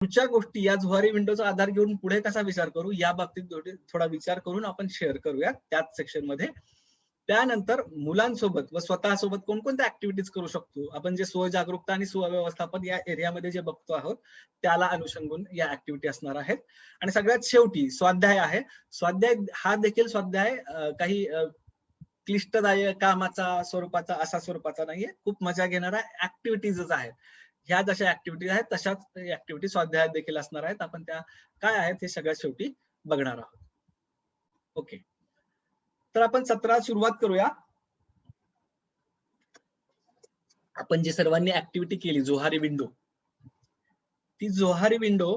पुढच्या गोष्टी या जुहारी विंडोचा आधार घेऊन पुढे कसा विचार करू या बाबतीत थोडा विचार करून आपण शेअर करूया त्याच सेक्शन मध्ये. त्यानंतर मुलांसोबत व स्वतःसोबत कोणकोणत्या ऍक्टिव्हिटीज करू शकतो आपण, जे स्वजागरूकता आणि सुव्यवस्थापन या एरियामध्ये जे बघतो आहोत त्याला अनुषंगून या ऍक्टिव्हिटी असणार आहेत. आणि सगळ्यात शेवटी स्वाध्याय आहे. स्वाध्याय हा देखील स्वाध्याय काही क्लिष्टदायक कामाचा स्वरूपाचा असा स्वरूपाचा नाहीये, खूप मजा घेणारा ऍक्टिव्हिटीजच आहेत. ह्या जशा ऍक्टिव्हिटीज आहेत तशाच ऍक्टिव्हिटी स्वाध्यायात देखील असणार आहेत. आपण त्या काय आहेत हे सगळ्यात शेवटी बघणार आहोत. ओके, तर आपण सत्रात सुरुवात करूया. आपण जे सर्वांनी ऍक्टिव्हिटी केली जुहारी विंडो, ती जुहारी विंडो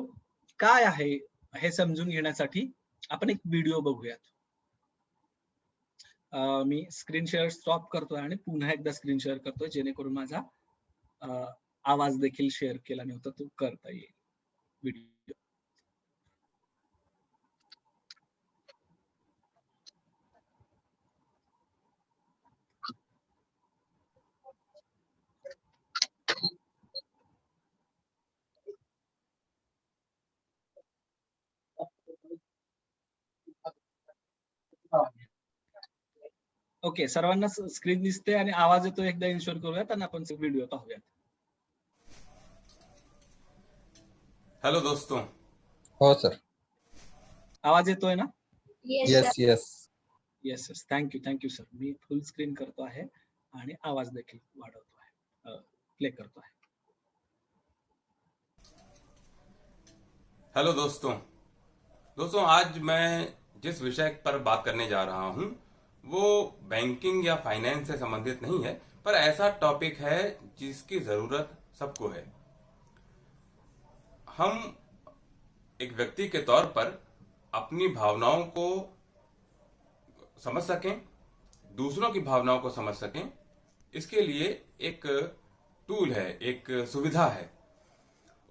काय आहे हे समजून घेण्यासाठी आपण एक व्हिडिओ बघूयात. मी स्क्रीन शेअर स्टॉप करतोय आणि पुन्हा एकदा स्क्रीन शेअर करतोय जेणेकरून माझा आवाज देखील शेअर केला नव्हता तो करता येईल व्हिडिओ. ओके, सर्वांना स्क्रीन दिसते आणि आवाज येतो एकदा इन्शुअर करूयात आणि आपण व्हिडिओ पाहूयात. हेलो दोस्तों. हो सर. आवाज येतोय ना? Yes yes yes yes, thank you sir. मी फुल स्क्रीन करतो आहे आणि आवाज देखील वाढवतो आहे, प्ले करतो आहे. हेलो दोस्तों, आज मैं जिस विषय पर बात करने जा रहा हूं वो बैंकिंग या फाइनेंस से संबंधित नहीं है, पर ऐसा टॉपिक है जिसकी जरूरत सबको है. हम एक व्यक्ति के तौर पर अपनी भावनाओं को समझ सकें, दूसरों की भावनाओं को समझ सकें, इसके लिए एक टूल है, एक सुविधा है.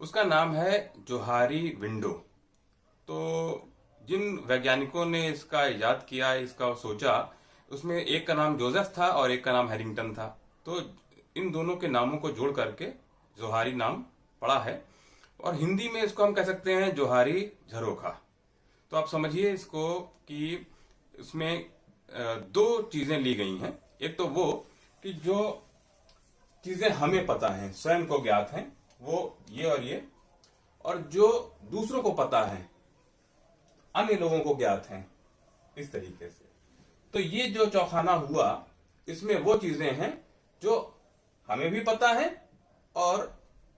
उसका नाम है जोहारी विंडो. तो जिन वैज्ञानिकों ने इसका इजाद किया, इसका सोचा, उसमें एक का नाम जोसेफ था और एक का नाम हैरिंगटन था. तो इन दोनों के नामों को जोड़ करके जोहारी नाम पड़ा है. और हिंदी में इसको हम कह सकते हैं जोहारी झरोखा. तो आप समझिए इसको कि इसमें दो चीजें ली गई हैं. एक तो वो कि जो चीजें हमें पता हैं, स्वयं को ज्ञात हैं, वो ये, और जो दूसरों को पता है, अन्य लोगों को ज्ञात हैं, इस तरीके से. तो ये जो चौखाना हुआ, इसमें वो चीजें हैं जो हमें भी पता है और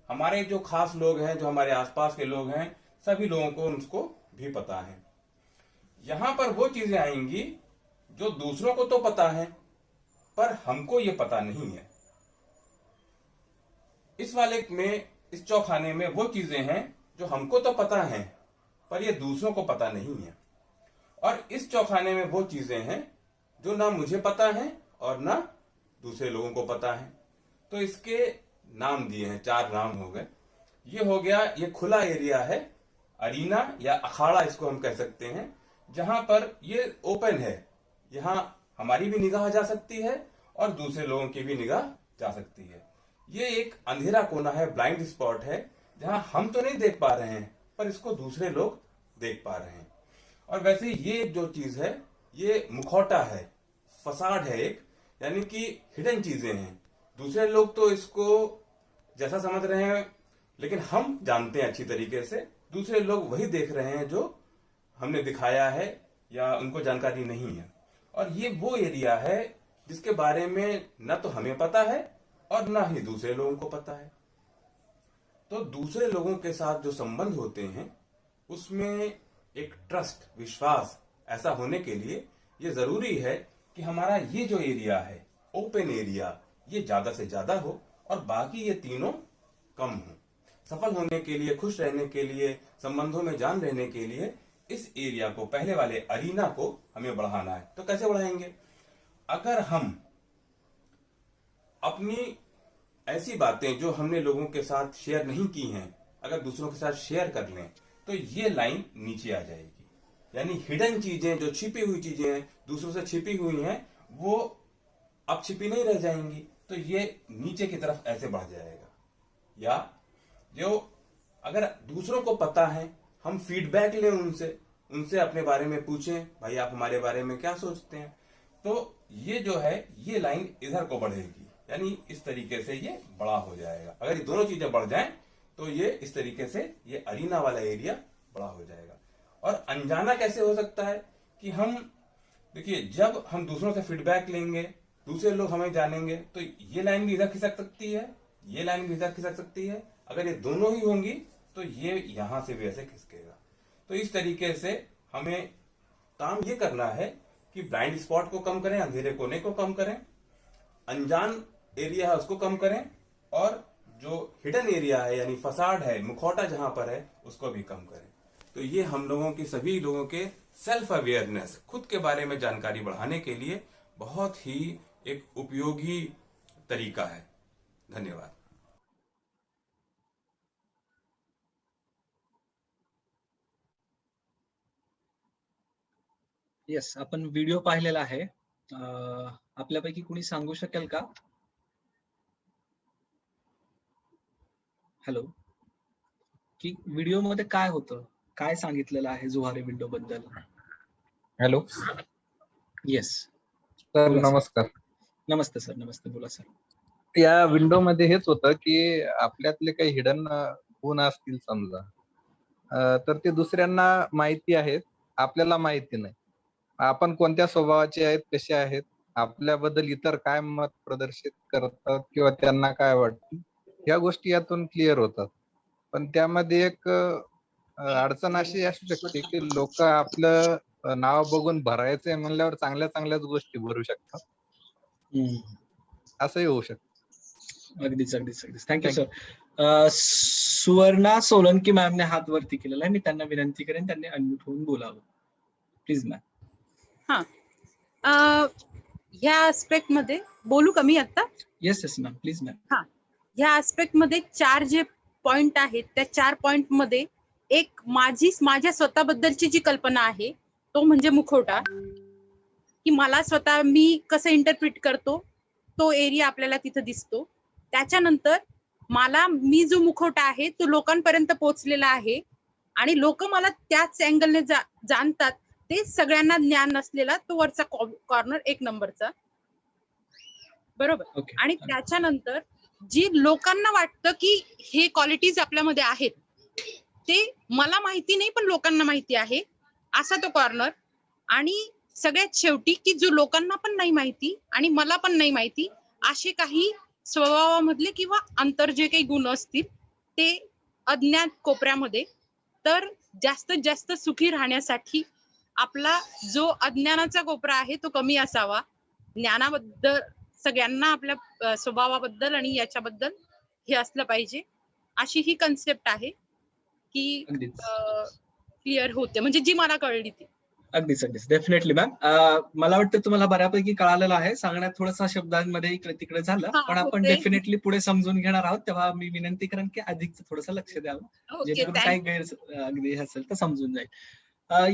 हमारे जो खास लोग हैं, जो हमारे आसपास के लोग हैं, सभी लोगों को उनको भी पता है. यहां पर वो चीजें आएंगी जो दूसरों को तो पता है पर हमको ये पता नहीं है. इस वाले में, इस चौखाने में वो चीजें हैं जो हमको तो पता है पर ये दूसरों को पता नहीं है. और इस चौखाने में वो चीजें हैं जो ना मुझे पता है और ना दूसरे लोगों को पता है. तो इसके नाम दिए हैं, 4 नाम हो गए. ये हो गया, ये खुला एरिया है, अरीना या अखाड़ा इसको हम कह सकते हैं, जहां पर ये ओपन है. यहां हमारी भी निगाह जा सकती है और दूसरे लोगों की भी निगाह जा सकती है. ये एक अंधेरा कोना है, ब्लाइंड स्पॉट है, जहां हम तो नहीं देख पा रहे हैं पर इसको दूसरे लोग देख पा रहे हैं. और वैसे ये जो चीज है, ये मुखौटा है, फसाड है एक, यानी कि हिडन चीजें हैं. दूसरे लोग तो इसको जैसा समझ रहे हैं, लेकिन हम जानते हैं अच्छी तरीके से. दूसरे लोग वही देख रहे हैं जो हमने दिखाया है या उनको जानकारी नहीं है. और ये वो एरिया है जिसके बारे में न तो हमें पता है और ना ही दूसरे लोगों को पता है. तो दूसरे लोगों के साथ जो संबंध होते हैं उसमें एक ट्रस्ट, विश्वास ऐसा होने के लिए ये जरूरी है कि हमारा ये जो एरिया है, ओपन एरिया, ये ज्यादा से ज्यादा हो और बाकी ये तीनों कम हो. सफल होने के लिए, खुश रहने के लिए, संबंधों में जान रहने के लिए इस एरिया को, पहले वाले अरीना को हमें बढ़ाना है. तो कैसे बढ़ाएंगे? अगर हम अपनी ऐसी बातें जो हमने लोगों के साथ शेयर नहीं की हैं, अगर दूसरों के साथ शेयर कर लें तो ये लाइन नीचे आ जाएगी. यानी हिडन चीजें, जो छिपी हुई चीजें हैं, दूसरों से छिपी हुई हैं, वो अब छिपी नहीं रह जाएंगी. तो ये नीचे की तरफ ऐसे बढ़ जाएगा. या जो अगर दूसरों को पता है, हम फीडबैक लें उनसे, उनसे अपने बारे में पूछें, भाई आप हमारे बारे में क्या सोचते हैं, तो ये जो है ये लाइन इधर को बढ़ेगी, यानी इस तरीके से ये बड़ा हो जाएगा। अगर ये दोनों चीजें बढ़ जाएं तो ये इस तरीके से ये अरीना वाला एरिया बड़ा हो जाएगा। और अनजाना कैसे हो सकता है कि हम देखिए, जब हम दूसरों से फीडबैक लेंगे, दूसरे लोग हमें जानेंगे, तो ये लाइन भी इधर खिसक सकती है, ये लाइन भी इधर खिसक सकती है। अगर ये दोनों ही होंगी तो ये यहां से भी ऐसे खिसकेगा। तो इस तरीके से हमें काम ये करना है कि ब्लाइंड स्पॉट को कम करें, अंधेरे कोने को कम करें, अनजान एरिया है उसको कम करें, और जो हिडन एरिया है यानी फसाड है, मुखौटा जहां पर है, उसको भी कम करें। तो ये हम लोगों की, सभी लोगों के सेल्फ अवेयरनेस, खुद के बारे में जानकारी बढ़ाने के लिए बहुत ही एक उपयोगी तरीका है। धन्यवाद। येस, आपण व्हिडिओ पाहिलेला आहे. आपल्यापैकी कुणी सांगू शकेल का? हॅलो, की व्हिडिओ मध्ये काय होतं, काय सांगितलेलं आहे जुहारे विंडो बद्दल? हॅलो येस, सर, बोला सर. नमस्कार. नमस्ते सर, नमस्ते, बोला सर. या विंडो मध्ये हेच होतं की आपल्यातले काही हिडन गुण असतील समजा, तर ते दुसऱ्यांना माहिती आहेत, आपल्याला माहिती नाही. आपण कोणत्या स्वभावाचे आहेत, कसे आहेत, आपल्याबद्दल इतर काय मत प्रदर्शित करतात किंवा त्यांना काय वाटतं, या गोष्टी यातून क्लिअर होतात. पण त्यामध्ये एक अडचण अशी असू शकते की लोक आपलं नाव बघून भरायचंय म्हणल्यावर चांगल्या चांगल्याच गोष्टी भरू शकतात, असंही होऊ शकतं. अगदीच अगदीच अगदीच. Thank you sir. सुवर्णा सोलंकी मॅमने हात वरती केलेला आहे. मी त्यांना विनंती करेन त्यांनी अनम्यूट होऊन बोलावं. Please ma'am. हा, ह्या आस्पेक्ट मध्ये बोलू का मी आता? Yes yes ma'am, please ma'am. हा, ह्या आस्पेक्ट मध्ये 4 जे पॉइंट आहेत, त्या 4 पॉइंट मध्ये एक माझ्या स्वतःबद्दलची जी कल्पना आहे तो म्हणजे मुखवटा, की मला स्वतः मी कसं इंटरप्रिट करतो तो एरिया आपल्याला तिथं दिसतो. त्याच्यानंतर मी जो मुखवटा आहे तो लोकांपर्यंत पोहोचलेला आहे आणि लोक मला त्याच अँगलने जाणतात, ते सगळ्यांना ज्ञान नसलेला तो वरचा कॉर्नर 1 नंबरचा, बरोबर. ओके. आणि त्याच्यानंतर जी लोकांना वाटतं की हे क्वालिटीज आपल्यामध्ये आहेत, ते मला माहिती नाही पण लोकांना माहिती आहे, असा तो कॉर्नर. आणि सगळ्यात शेवटी की जो लोकांना पण नाही माहिती आणि मला पण नाही माहिती, असे काही स्वभावामधले किंवा अंतर जे काही गुण असतील ते अज्ञात कोपऱ्यामध्ये. तर जास्तीत जास्त सुखी राहण्यासाठी आपला जो अज्ञानाचा कोपरा आहे तो कमी असावा, ज्ञानाबद्दल सगळ्यांना आपल्या स्वभावाबद्दल आणि याच्याबद्दल हे असलं पाहिजे, अशी ही कन्सेप्ट आहे की क्लिअर होते, म्हणजे जी मला कळली ती. अगदीच अगदीच, डेफिनेटली मॅम. मला वाटतं तुम्हाला बऱ्यापैकी कळालेलं आहे. सांगण्यात थोडंसं शब्दांमध्ये इकडे तिकडे झालं, पण आपण डेफिनेटली पुढे समजून घेणार आहोत. तेव्हा मी विनंती करेन की अधिक थोडंसं लक्ष द्यावं, जेणेकरून काही अगदी असेल तर समजून जाईल.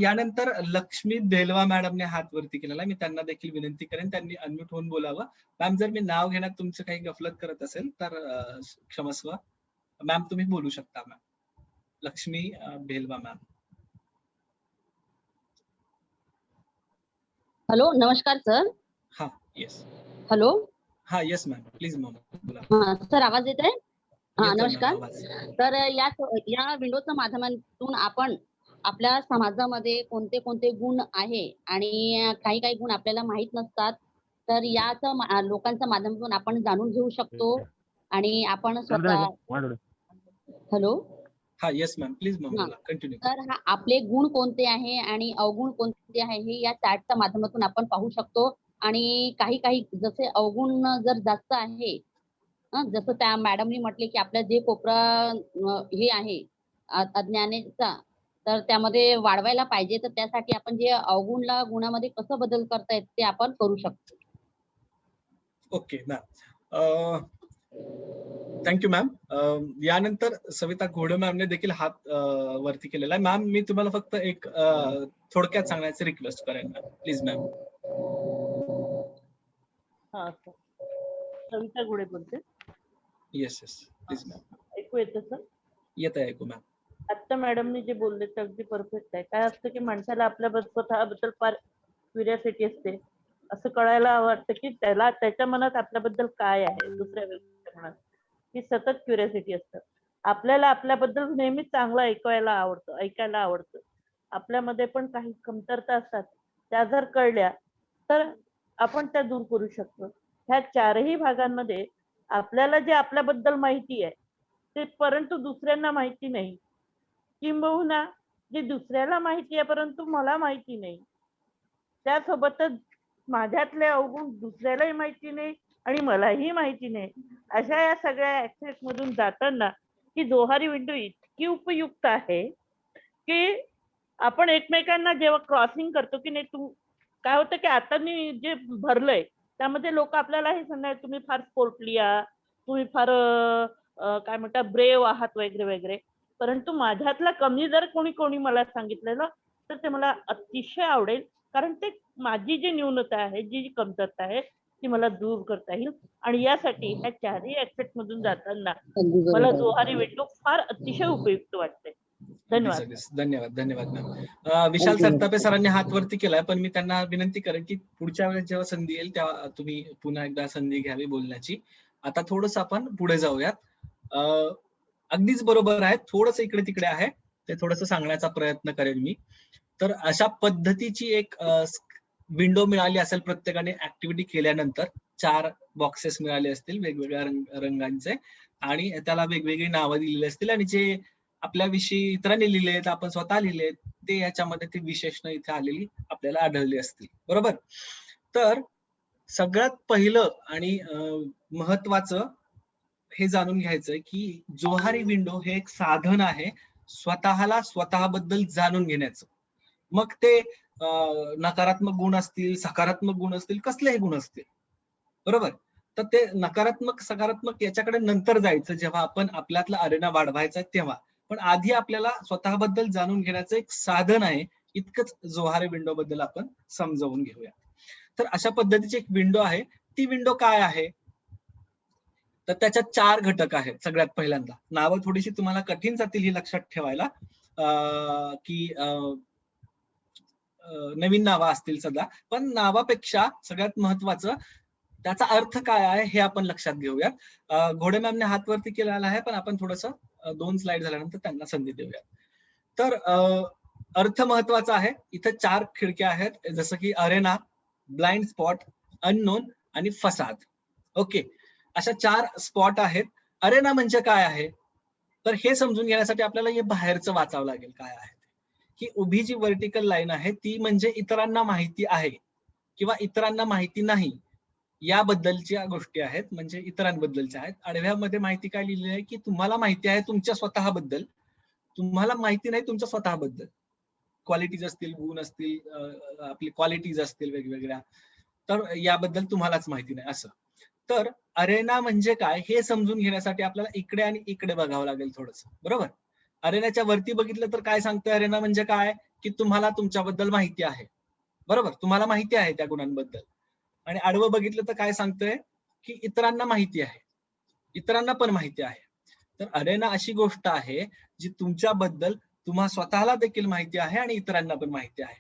यानंतर लक्ष्मी देलवा मॅडमने हात वरती केलेला, मी त्यांना देखील विनंती करेन त्यांनी अनम्यूट होऊन बोलावं. मॅम, जर मी नाव घेण्यात तुमचं काही गफलत करत असेल तर क्षमस्व. मॅम, तुम्ही बोलू शकता. Ma'am Lakshmi Belwa ma'am. Hello, नमस्कार सर. हा, येस. हॅलो. हा, येस मॅम, प्लीज मॅम बोला. हा सर, आवाज येत आहे? हा, नमस्कार. तर या विंडोच्या माध्यमातून आपण आपल्या समाजामध्ये कोणते कोणते गुण आहे आणि काही काही गुण आपल्याला माहित नसतात, तर याचं लोकांच्या माध्यमातून आपण जाणून घेऊ शकतो. आणि आपण स्वतः. हॅलो. हा, येस मॅम, प्लीज मॅम बोला, कंटिन्यू. तर आपले गुण कोणते आहे आणि अवगुण कोणते आहे हे या चार्टच्या माध्यमातून आपण पाहू शकतो. आणि काही काही जसे अवगुण जर जास्त आहे, जसं त्या मॅडमनी म्हटले की आपल्या जे कोपरा हे आहे अज्ञानाचा, तर त्यामध्ये वाढवायला पाहिजे. तर त्यासाठी आपण जे अवगुणला गुणामध्ये कसं बदल करता येत ते आपण करू शकतो. Okay ma'am, thank you ma'am. यानंतर सविता घोडे मॅमने देखील हात वरती केलेला आहे. मॅम, मी तुम्हाला फक्त एक थोडक्यात सांगण्याची रिक्वेस्ट करेन मॅम, प्लीज मॅम. सविता घोडे बोलते. Yes yes, please ma'am. ऐकू येतं सर? येत आहे ऐकू मॅम. आता मॅडमनी जे बोलले ते अगदी परफेक्ट आहे. काय असतं की माणसाला आपल्याबद्दल स्वतःबद्दल फार क्युरिओसिटी असते. असं कळायला वाटतं की त्याला त्याच्या मनात आपल्याबद्दल काय आहे, दुसऱ्या व्यक्तीच्या मनात. ही सतत क्युरिओसिटी असतं. आपल्याला आपल्याबद्दल नेहमी चांगलं ऐकायला आवडतं. आपल्यामध्ये पण काही कमतरता असतात. त्या जर कळल्या तर आपण त्या दूर करू शकतो. ह्या चारही भागांमध्ये आपल्याला जे आपल्याबद्दल माहिती आहे ते परंतु दुसऱ्यांना माहिती नाही. किंबहुना जे दुसऱ्याला माहिती आहे परंतु मला माहिती नाही. त्यासोबतच माझ्यातले अवगुण दुसऱ्यालाही माहिती नाही आणि मलाही माहिती नाही. अशा या सगळ्या ऍक्सेस मधून जाताना ही जोहारी विंडो इतकी उपयुक्त आहे की आपण एकमेकांना जेव्हा क्रॉसिंग करतो की नाही, तू काय होतं की आता मी जे भरलंय त्यामध्ये लोक आपल्याला हे सांगणार तुम्ही फार स्पोर्टली आहात, तुम्ही फार काय म्हणतात ब्रेव आहात वगैरे वगैरे. परंतु माझ्यातला कमी जर कोणी मला सांगितलेलं तर ते मला अतिशय आवडेल, कारण ते माझी जी न्यूनता आहे, जी कमतरता आहे ती मला दूर करता येईल. आणि यासाठी ह्या चारही ऍस्पेक्ट मधून जाताना अगदी मला बरोबर. जोहारी विंडो फार अतिशय उपयुक्त वाटते. धन्यवाद. धन्यवाद मॅम. विशाल सरतापे सरांनी हात वरती केलाय, पण मी त्यांना विनंती करेन की पुढच्या वेळेस जेव्हा संधी येईल तेव्हा तुम्ही पुन्हा एकदा संधी घ्यावी बोलण्याची. आता थोडस आपण पुढे जाऊयात. अगदीच बरोबर आहे, थोडस इकडे तिकडे आहे, ते थोडस सांगण्याचा प्रयत्न करेन मी. तर अशा पद्धतीची एक विंडो मिळाली असेल प्रत्येकाने ऍक्टिव्हिटी केल्यानंतर. 4 बॉक्सेस मिळाले असतील वेगवेगळ्या रंगांचे आणि त्याला वेगवेगळी नावं दिलेली असतील आणि जे आपल्याविषयी इतरांनी लिहिलेत, आपण स्वतः लिहिलेत, ते याच्यामध्ये ती विशेषणं इथे आलेली आपल्याला आढळली असतील. बरोबर. तर सगळ्यात पहिलं आणि महत्वाचं हे जाणून घ्यायचंय की जोहारी विंडो हे एक साधन आहे स्वतःला स्वतःबद्दल जाणून घेण्याचं. मग ते नकारात्मक गुण असतील, सकारात्मक गुण असतील, कसलेही गुण असतील. बरोबर. तर ते नकारात्मक सकारात्मक याच्याकडे नंतर जायचं जेव्हा आपण आपल्यातला अरेना वाढवायचा तेव्हा. पण आधी आपल्याला स्वतःबद्दल जाणून घेण्याचं एक साधन आहे, इतकंच जोहारी विंडो बद्दल आपण समजावून घेऊया. तर अशा पद्धतीची एक विंडो आहे. ती विंडो काय आहे, तर त्याच्यात 4 घटक आहेत. सगळ्यात पहिल्यांदा नावं थोडीशी तुम्हाला कठीण जातील ही लक्षात ठेवायला, की नवीन नावं असतील सध्या, पण नावापेक्षा सगळ्यात महत्वाचं त्याचा अर्थ काय आहे हे आपण लक्षात घेऊयात. घोडे मॅमने हात वरती केलेला आहे, पण आपण थोडस 2 स्लाइड झाल्यानंतर त्यांना संधी देऊयात. तर अर्थ महत्वाचा आहे. इथे 4 खिडक्या आहेत, जसं की अरेना, ब्लाइंड स्पॉट, अननोन आणि फसाद. ओके, अशा 4 स्पॉट आहेत. अरेना म्हणजे काय आहे, तर हे समजून घेण्यासाठी आपल्याला हे बाहेरचं वाचावं लागेल काय आहे. ही उभी जी व्हर्टिकल लाईन आहे ती म्हणजे इतरांना माहिती आहे किंवा इतरांना माहिती नाही याबद्दलच्या गोष्टी आहेत, म्हणजे इतरांबद्दलच्या आहेत. आडव्यामध्ये माहिती काय लिहिली आहे की तुम्हाला माहिती आहे तुमच्या स्वतःबद्दल, तुम्हाला माहिती नाही तुमच्या स्वतःबद्दल. क्वालिटीज असतील, गुण असतील, आपली क्वालिटीज असतील वेगवेगळ्या, तर याबद्दल तुम्हालाच माहिती नाही असं. तर अरेना म्हणजे काय हे समजून घेण्यासाठी आपल्याला इकडे आणि इकडे बघावं लागेल थोडस. बरोबर. अरेनाच्या वरती बघितलं तर काय सांगतोय अरेना म्हणजे काय, की तुम्हाला तुमच्याबद्दल माहिती आहे. बरोबर, तुम्हाला माहिती आहे त्या गुणांबद्दल. आणि आडवं बघितलं तर काय सांगतोय, की इतरांना माहिती आहे, इतरांना पण माहिती आहे. तर अरेना अशी गोष्ट आहे जी तुमच्याबद्दल तुम्हा स्वतःला देखील माहिती आहे आणि इतरांना पण माहिती आहे.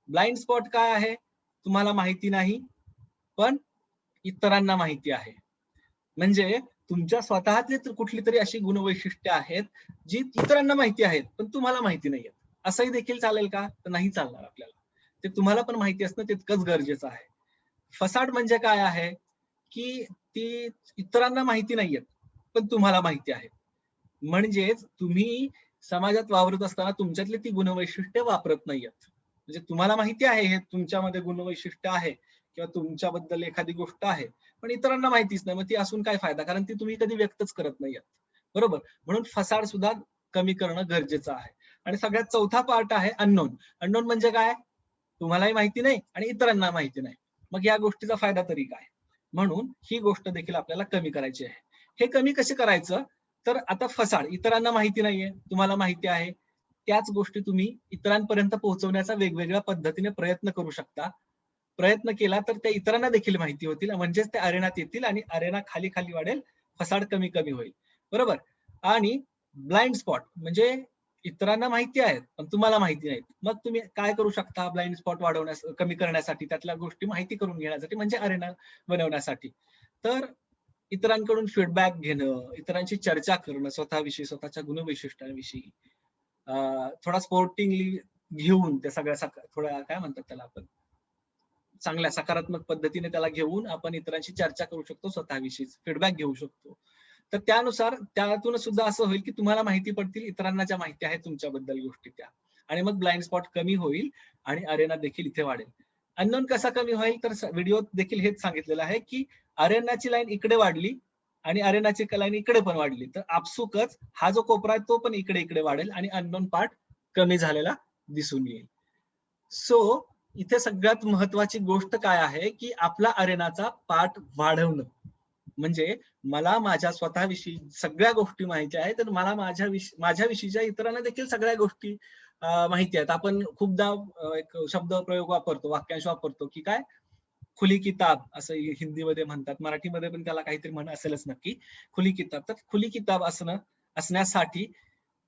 ब्लाइंड स्पॉट काय आहे, तुम्हाला माहिती नाही पण इतरांना माहिती आहे. म्हणजे तुमच्या स्वतःतली कुठली तरी अशी गुणवैशिष्ट्ये आहेत जी इतरांना माहिती आहेत पण तुम्हाला माहिती नाहीये. असंही देखील चालेल का, तर नाही चालणार. आपल्याला ते तुम्हाला पण माहिती असणं तितकंच गरजेचं आहे. फसाड म्हणजे काय आहे, की ती इतरांना माहिती नाहीयेत पण तुम्हाला माहिती आहे. म्हणजेच तुम्ही समाजात वावरत असताना तुमच्यातली ती गुणवैशिष्ट्ये वापरत नाहीयेत. म्हणजे तुम्हाला माहिती आहे हे तुमच्यामध्ये गुणवैशिष्ट्य आहे किंवा तुमच्याबद्दल एखादी गोष्ट आहे, पण इतरांना माहितीच नाही. मग ती असून काय फायदा, कारण ती तुम्ही कधी व्यक्तच करत नाहीयेत. बरोबर. म्हणून फसाड सुद्धा कमी करणं गरजेचं आहे. आणि सगळ्यात चौथा पार्ट आहे अननोन. अननोन म्हणजे काय, तुम्हालाही माहिती नाही आणि इतरांना माहिती नाही. मग या गोष्टीचा फायदा तरी काय. म्हणून ही गोष्ट देखील आपल्याला कमी करायची आहे. हे कमी कसे करायचं, तर आता फसाड, इतरांना माहिती नाहीये, तुम्हाला माहिती आहे, त्याच गोष्टी तुम्ही इतरांपर्यंत पोहोचवण्याचा वेगवेगळ्या पद्धतीने प्रयत्न करू शकता. प्रयत्न केला तर त्या इतरांना देखील माहिती होतील, म्हणजेच ते अरेनात येतील आणि अरेना खाली खाली वाढेल, फसाड कमी कमी होईल. बरोबर. आणि ब्लाइंड स्पॉट म्हणजे इतरांना माहिती आहेत पण तुम्हाला माहिती नाहीत. मग तुम्ही काय करू शकता ब्लाइंड स्पॉट वाढवण्यास कमी करण्यासाठी, त्यातल्या गोष्टी माहिती करून घेण्यासाठी म्हणजे अरेना बनवण्यासाठी. तर इतरांकडून फीडबॅक घेणं, इतरांची चर्चा करणं स्वतःविषयी, स्वतःच्या गुणवैशिष्ट्यांविषयी, थोडा स्पोर्टिंगली घेऊन त्या सगळ्या थोड्या काय म्हणतात त्याला आपण चांगल्या सकारात्मक पद्धतीने त्याला घेऊन आपण इतरांशी चर्चा करू शकतो, स्वतःविषयी फीडबॅक घेऊ शकतो. तर त्यानुसार त्यातून सुद्धा असं होईल की तुम्हाला माहिती पडतील इतरांना ज्या माहिती आहे तुमच्याबद्दल गोष्टी त्या, आणि मग ब्लाइंड स्पॉट कमी होईल आणि अरेना देखील इथे वाढेल. अननोन कसा कमी होईल तर व्हिडिओ देखील हेच सांगितलेलं आहे की अरेनाची लाईन इकडे वाढली आणि अरेनाची लाईन इकडे पण वाढली तर आपसुकच हा जो कोपरा आहे तो पण इकडे इकडे वाढेल आणि अननोन पार्ट कमी झालेला दिसून येईल. सो इथे सगळ्यात महत्वाची गोष्ट काय आहे की आपला अरेनाचा पार्ट वाढवणं. म्हणजे मला माझ्या स्वतःविषयी सगळ्या गोष्टी माहिती आहेत, तर मला माझ्याविषयीच्या इतरांना देखील सगळ्या गोष्टी माहिती आहेत. आपण खूपदा एक शब्द प्रयोग वापरतो, वाक्यांश वापरतो की काय खुली किताब असं हिंदीमध्ये म्हणतात, मराठीमध्ये पण त्याला काहीतरी म्हण असेलच नक्की, खुली किताब. तर खुली किताब असण्यासाठी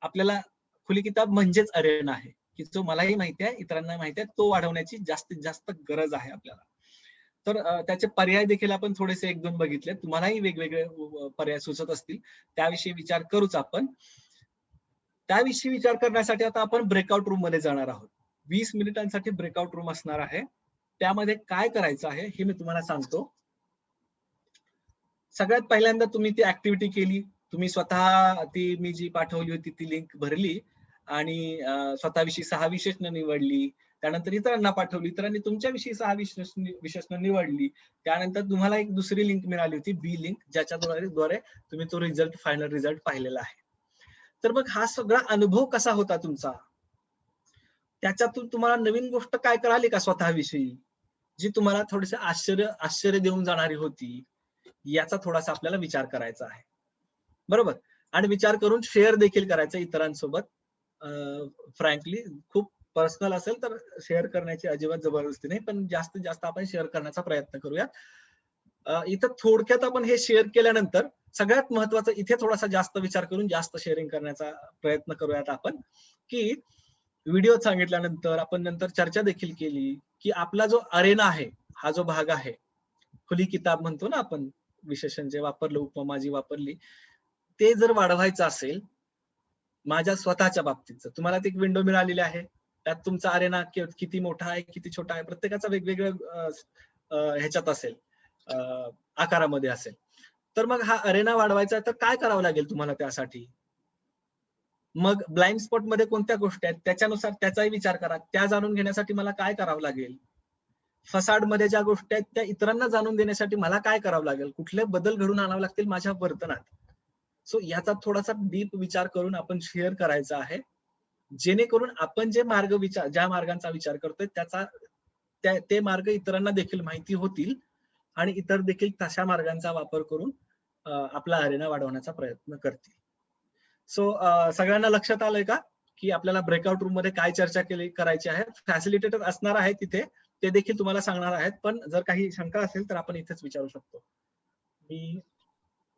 आपल्याला खुली किताब म्हणजेच अरेना आहे की जो मलाही माहिती आहे इतरांना माहिती आहे, तो वाढवण्याची जास्तीत जास्त गरज आहे आपल्याला. तर त्याचे पर्याय देखील आपण थोडेसे एक दोन बघितले, तुम्हालाही वेगवेगळे पर्याय सुचत असतील, त्याविषयी विचार करूच आपण. त्याविषयी विचार करण्यासाठी आता आपण ब्रेकआउट रूम मध्ये जाणार आहोत. 20 मिनिटांसाठी ब्रेकआउट रूम असणार आहे. त्यामध्ये काय करायचं आहे हे मी तुम्हाला सांगतो. सगळ्यात पहिल्यांदा तुम्ही ती ऍक्टिव्हिटी केली, तुम्ही स्वतः ती मी जी पाठवली होती ती लिंक भरली आणि स्वतःविषयी 6 विशेषणं निवडली, त्यानंतर इतरांना पाठवली, इतरांनी तुमच्याविषयी 6 विशेषणं निवडली, त्यानंतर तुम्हाला एक दुसरी लिंक मिळाली होती बी लिंक, ज्याच्याद्वारे तुम्ही तो रिझल्ट फायनल रिझल्ट पाहिलेला आहे. तर मग हा सगळा अनुभव कसा होता तुमचा, त्याच्यातून तुम्हाला नवीन गोष्ट काय कळाली का स्वतःविषयी, जी तुम्हाला थोडेसे आश्चर्य देऊन जाणारी होती, याचा थोडासा आपल्याला विचार करायचा आहे. बरोबर. आणि विचार करून शेअर देखील करायचा इतरांसोबत. फ्रँकली खूप पर्सनल असेल तर शेअर करण्याची अजिबात जबरदस्ती नाही, पण जास्तीत जास्त आपण शेअर करण्याचा प्रयत्न करूयात. इथं थोडक्यात आपण हे शेअर केल्यानंतर सगळ्यात महत्वाचं इथे थोडासा जास्त विचार करून जास्त शेअरिंग करण्याचा प्रयत्न करूयात आपण, की व्हिडिओ सांगितल्यानंतर आपण नंतर चर्चा देखील केली की आपला जो अरेना आहे, हा जो भाग आहे, खुली किताब म्हणतो ना आपण, विशेषण जे वापरलं, उपमा जी वापरली, ते जर वाढवायचं असेल माझ्या स्वतःच्या बाबतीत, तुम्हाला ती एक विंडो मिळालेली आहे, त्यात तुमचा अरेना किती मोठा आहे किती छोटा आहे प्रत्येकाचा वेगवेगळ्या ह्याच्यात असेल, आकारामध्ये असेल. तर मग हा अरेना वाढवायचा तर काय करावं लागेल तुम्हाला त्यासाठी. मग ब्लाइंड स्पॉट मध्ये कोणत्या गोष्टी आहेत त्याच्यानुसार त्याचाही विचार करा, त्या जाणून घेण्यासाठी मला काय करावं लागेल. फसाड मध्ये ज्या गोष्टी आहेत त्या इतरांना जाणून देण्यासाठी मला काय करावं लागेल, कुठले बदल घडून आणावे लागतील माझ्या वर्तनात. सो याचा थोडासा डीप विचार करून आपण शेअर करायचा आहे, जेणेकरून आपण ज्या मार्गांचा विचार करतोय ते मार्ग इतरांना देखील माहिती होतील आणि इतर देखील तशा मार्गांचा वापर करून आपला अरेना वाढवण्याचा प्रयत्न करतील. सो सगळ्यांना लक्षात आलंय का की आपल्याला ब्रेकआउट रूम मध्ये काय चर्चा करायची आहे. फॅसिलिटेटर असणार आहे तिथे, ते देखील तुम्हाला सांगणार आहेत, पण जर काही शंका असेल तर आपण इथेच विचारू शकतो.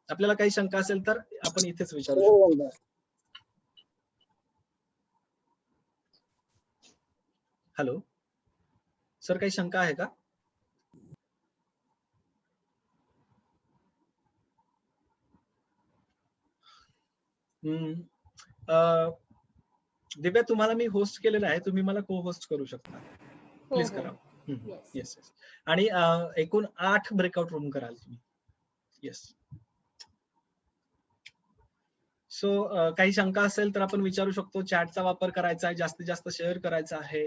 आपल्याला काही शंका असेल तर आपण इथेच विचारू शकतो. हॅलो सर, काही शंका आहे का? दिव्या, तुम्हाला मी होस्ट केलेलं आहे, तुम्ही मला को होस्ट करू शकता, प्लीज करा. Yes yes. आणि एकूण 8 ब्रेकआउट रूम कराल तुम्ही. येस. सो काही शंका असेल तर आपण विचारू शकतो. चॅटचा वापर करायचा आहे, जास्तीत जास्त शेअर करायचा आहे,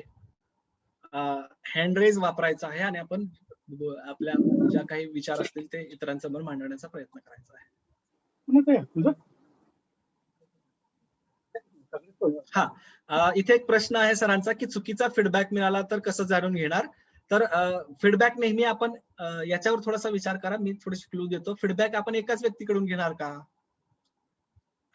हँड रेज वापरायचा आहे आणि आपण आपल्या ज्या काही विचार असतील ते इतरांसमोर मांडण्याचा प्रयत्न करायचा आहे. हा, इथे एक प्रश्न आहे सरांचा की चुकीचा फीडबॅक मिळाला तर कसं जाणून घेणार. तर फीडबॅक नेहमी आपण याच्यावर थोडासा विचार करा, मी थोडीशी क्लू देतो. फीडबॅक आपण एकाच व्यक्तीकडून घेणार का,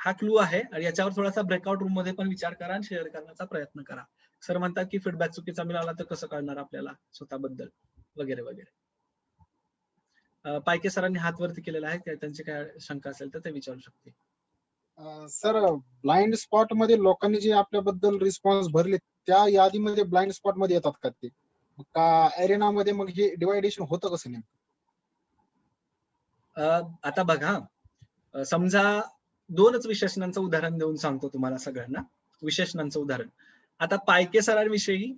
हा क्लू आहे. आणि याच्यावर थोडासा ब्रेकआउट रूम मध्ये पण विचार करा आणि शेअर करण्याचा प्रयत्न करा. सर म्हणतात की फीडबॅक चुकीचा मिळाला तर कसं कळणार आपल्याला स्वतःबद्दल वगैरे वगैरे. पायके सरांनी हात वरती केलेला आहे, त्यांची काय शंका असेल तर ते विचारू शकते. सर, ब्लाइंड स्पॉट मध्ये लोकांनी जे आपल्याबद्दल रिस्पॉन्स भरले त्या यादीमध्ये ब्लाइंड स्पॉट मध्ये येतात का ते, का अरेना मध्ये मग हे डिवायडेशन होतं कसं नेमकं? आता बघा, समजा दोनच विशेषणांचं उदाहरण देऊन सांगतो तुम्हाला सगळ्यांना. विशेषणांचं उदाहरण, आता पायके सरांविषयी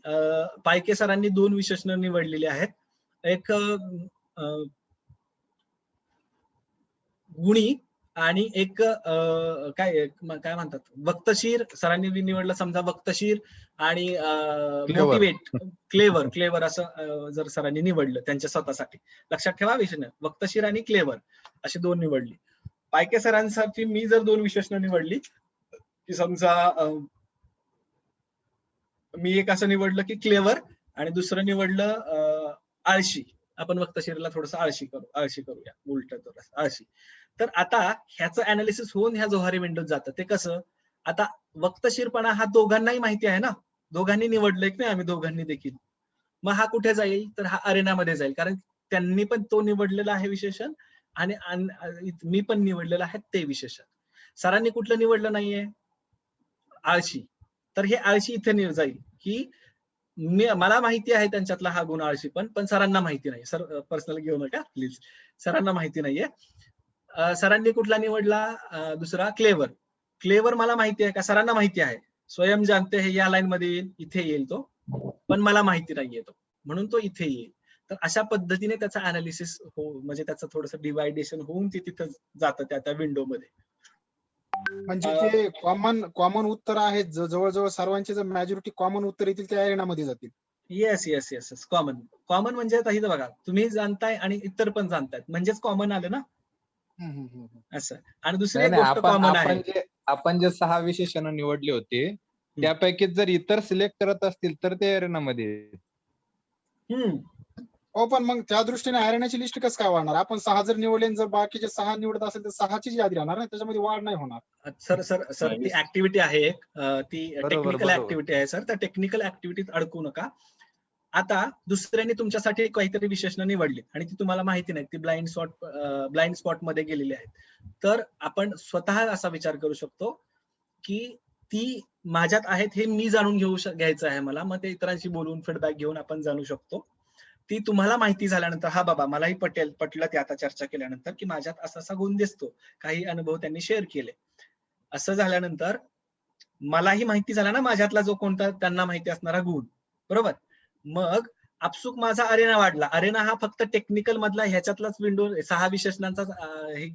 पायके सरांनी 2 विशेषणं निवडलेली आहेत. एक गुणी आणि एक काय काय म्हणतात, वक्तशीर सरांनी निवडलं समजा, वक्तशीर आणि मोटिवेट, क्लेवर असं जर सरांनी निवडलं त्यांच्या स्वतःसाठी. लक्षात ठेवा विशेषण, वक्तशीर आणि क्लेवर अशी 2 निवडली. पायके सरांसाठी मी जर 2 विशेषणं निवडली की समजा मी एक असं निवडलं की क्लेवर आणि दुसरं निवडलं आळशी. आपण वक्तशीरला थोडस आळशी करूया, उलट थोडंसं आळशी. तर आता ह्याचं अनालिसिस होऊन ह्या जोहारी विंडोत जातं. ते कसं, आता वक्तशीरपणा हा दोघांनाही माहिती आहे ना, दोघांनी निवडलंय की नाही आम्ही दोघांनी देखील. मग हा कुठे जाईल, तर हा अरेनामध्ये जाईल, कारण त्यांनी पण तो निवडलेला आहे विशेषण आणि मी पण निवडलेलं आहे ते विशेषण. सरांनी कुठलं निवडलं नाहीये, आळशी. तर हे आळशी इथे जाईल की मला माहिती आहे त्यांच्यातला हा गुण आळशी, पण सरांना माहिती नाही. सर पर्सनल घेऊ नका प्लीज, सरांना माहिती नाहीये. सरांनी कुठला निवडला, दुसरा क्लेवर. क्लेवर मला माहिती आहे का, सरांना माहिती आहे. स्वयं जानते हे या लाईन मध्ये येईल, इथे येईल तो, पण मला माहिती नाहीये तो, म्हणून तो इथे येईल. तर अशा पद्धतीने त्याचा अनालिसिस म्हणजे त्याचं थोडंसं डिवायडेशन होऊन ते तिथं जातं त्या विंडो मध्ये. म्हणजे जे कॉमन उत्तर आहेत, जवळजवळ सर्वांचे जर मेजॉरिटी कॉमन उत्तर येतील त्या अरेनामध्ये जातील. येस कॉमन म्हणजे आता इथं बघा, तुम्ही जाणताय आणि इतर पण जाणतायत, म्हणजेच कॉमन आलं ना असं. आणि दुसरी एक गोष्ट कॉमन आहे, आपण जे 6 विशेषण निवडले होते त्यापैकी जर इतर सिलेक्ट करत असतील तर ते अरेनामध्ये येईल. हो, पण मग त्या दृष्टीने अरेनाची लिस्ट कसं काय वाढणार? आपण 6 जर निवडले जर बाकीचे 6 निवडत असेल तर 6चीच यादी राहणार ना, त्याच्यामध्ये वाढ नाही होणार. सर ती ऍक्टिव्हिटी आहे एक, ती टेक्निकल बरोबर. ऍक्टिव्हिटी आहे सर. त्या टेक्निकल ऍक्टिव्हिटीत अडकू नका. आता दुसऱ्याने तुमच्यासाठी काहीतरी विशेषणं निवडली आणि ती तुम्हाला माहिती नाही, ती ब्लाइंड स्पॉट मध्ये गेलेली आहेत. तर आपण स्वतः असा विचार करू शकतो की ती माझ्यात आहेत हे मी जाणून घ्यायचं आहे मला. मग ते इतरांशी बोलून फीडबॅक घेऊन आपण जाणू शकतो. ती तुम्हाला माहिती झाल्यानंतर, हा बाबा मलाही पटलं ते आता चर्चा केल्यानंतर की माझ्यात असा असा गुण दिसतो, काही अनुभव त्यांनी शेअर केले. असं झाल्यानंतर मलाही माहिती झाला ना माझ्यातला जो कोणता त्यांना माहिती असणारा गुण, बरोबर. मग आपसुक माझा अरेना वाढला. अरेना हा फक्त टेक्निकल मधला ह्याच्यातलाच विंडो, 6 विशेषणांचा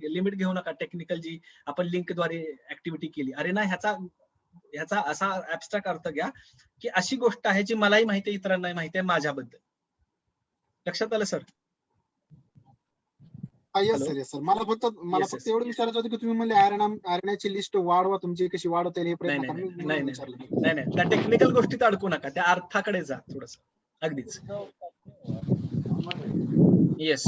लिमिट घेऊ नका. टेक्निकल जी आपण लिंकद्वारे ऍक्टिव्हिटी केली, अरेना ह्याचा असा ऍबस्ट्रॅक्ट अर्थ घ्या की अशी गोष्ट आहे जी मलाही माहिती आहे, इतरांनाही माहिती आहे माझ्याबद्दल. लक्षात आलं सर? Yes sir. मला फक्त एवढं विचारायचं होतं की तुम्ही म्हणले अरेनाची लिस्ट वाढवा, तुमची कशी वाढवता येईल हे प्रयत्न करा. नाही, त्या टेक्निकल गोष्टीत अडकू नका, त्या अर्थाकडे जा थोडस. अगदीच. येस.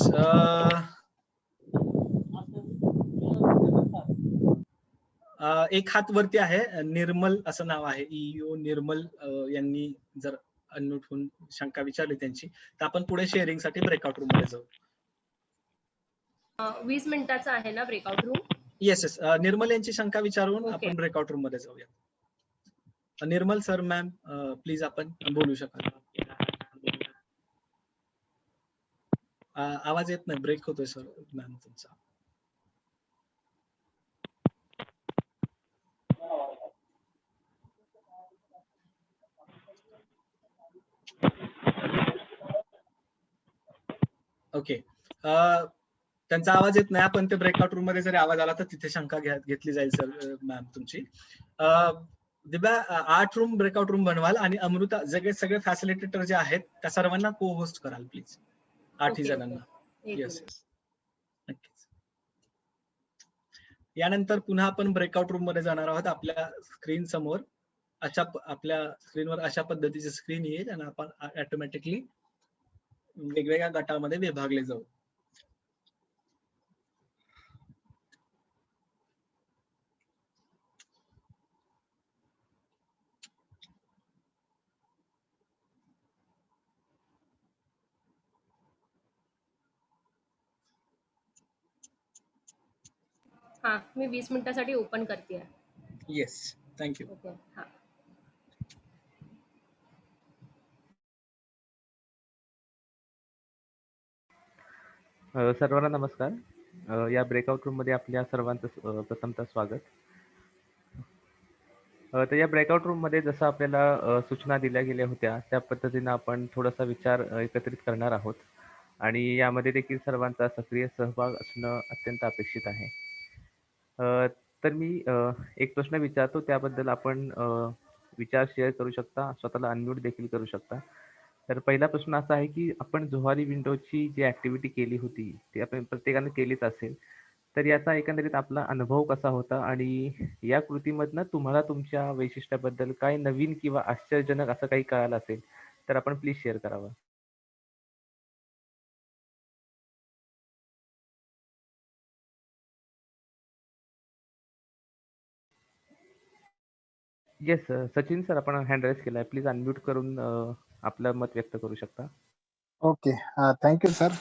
एक हात वरती आहे, निर्मल असं नाव आहे, ईओ निर्मल यांनी जर अनम्यूट होऊन शंका विचारली त्यांची, तर आपण पुढे शेअरिंग साठी ब्रेकआउट रूम मध्ये जाऊ. 20 मिनिटाचा आहे ना ब्रेकआउट रूम? येस. निर्मल यांची शंका विचारून आपण ब्रेकआउट रूम मध्ये जाऊया. निर्मल सर, मॅम प्लीज आपण बोलू शकाल. आवाज येत नाही, ब्रेक होतोय सर मॅम तुमचा. ओके. त्यांचा आवाज येत नाही, पण ते ब्रेकआउट रूम मध्ये जरी आवाज आला तर तिथे शंका घेतली जाईल सर मॅम तुमची. दिव्या 8 रूम ब्रेकआउट रूम बनवाल आणि अमृता सगळे फॅसिलिटेटर जे आहेत त्या सर्वांना को होस्ट कराल प्लीज, 8 जणांना. येस. नक्कीच. यानंतर पुन्हा आपण ब्रेकआउट रूम मध्ये जाणार आहोत. आपल्या स्क्रीन समोर आपल्या स्क्रीनवर अशा पद्धतीची स्क्रीन येईल आणि आपण ऑटोमॅटिकली वेगवेगळ्या गटामध्ये विभागले जाऊ. हा, मी 20 मिनिटासाठी ओपन करते. Yes, thank you. ओके. हा. सर्वांना नमस्कार. या ब्रेकआउट रूममध्ये आपल्या सर्वांचं प्रथमतः स्वागत. तर या ब्रेकआउट रूममध्ये जसं आपल्याला सूचना दिल्या गेल्या होत्या त्या पद्धतीनं आपण थोडासा विचार एकत्रित करणार आहोत आणि यामध्ये देखील सर्वांचा सक्रिय सहभाग असणं अत्यंत अपेक्षित आहे. तर मी एक प्रश्न विचारतो, त्याबद्दल आपण विचार शेअर करू शकता, स्वतःला अनम्यूट देखील करू शकता. तर पहिला प्रश्न असा आहे की आपण जोहारी विंडोची जी ऍक्टिव्हिटी केली होती ती आपण प्रत्येकाने केलीच असेल, तर याचा एकंदरीत आपला अनुभव कसा होता आणि या कृतीमधनं तुम्हाला तुमच्या वैशिष्ट्याबद्दल काय नवीन किंवा आश्चर्यजनक असं काही कळालं असेल तर आपण प्लीज शेअर करावं. येस सचिन सर, आपण हँड रेस केलाय, प्लीज अनम्यूट करून आपलं मत व्यक्त करू शकता. Okay, thank you sir.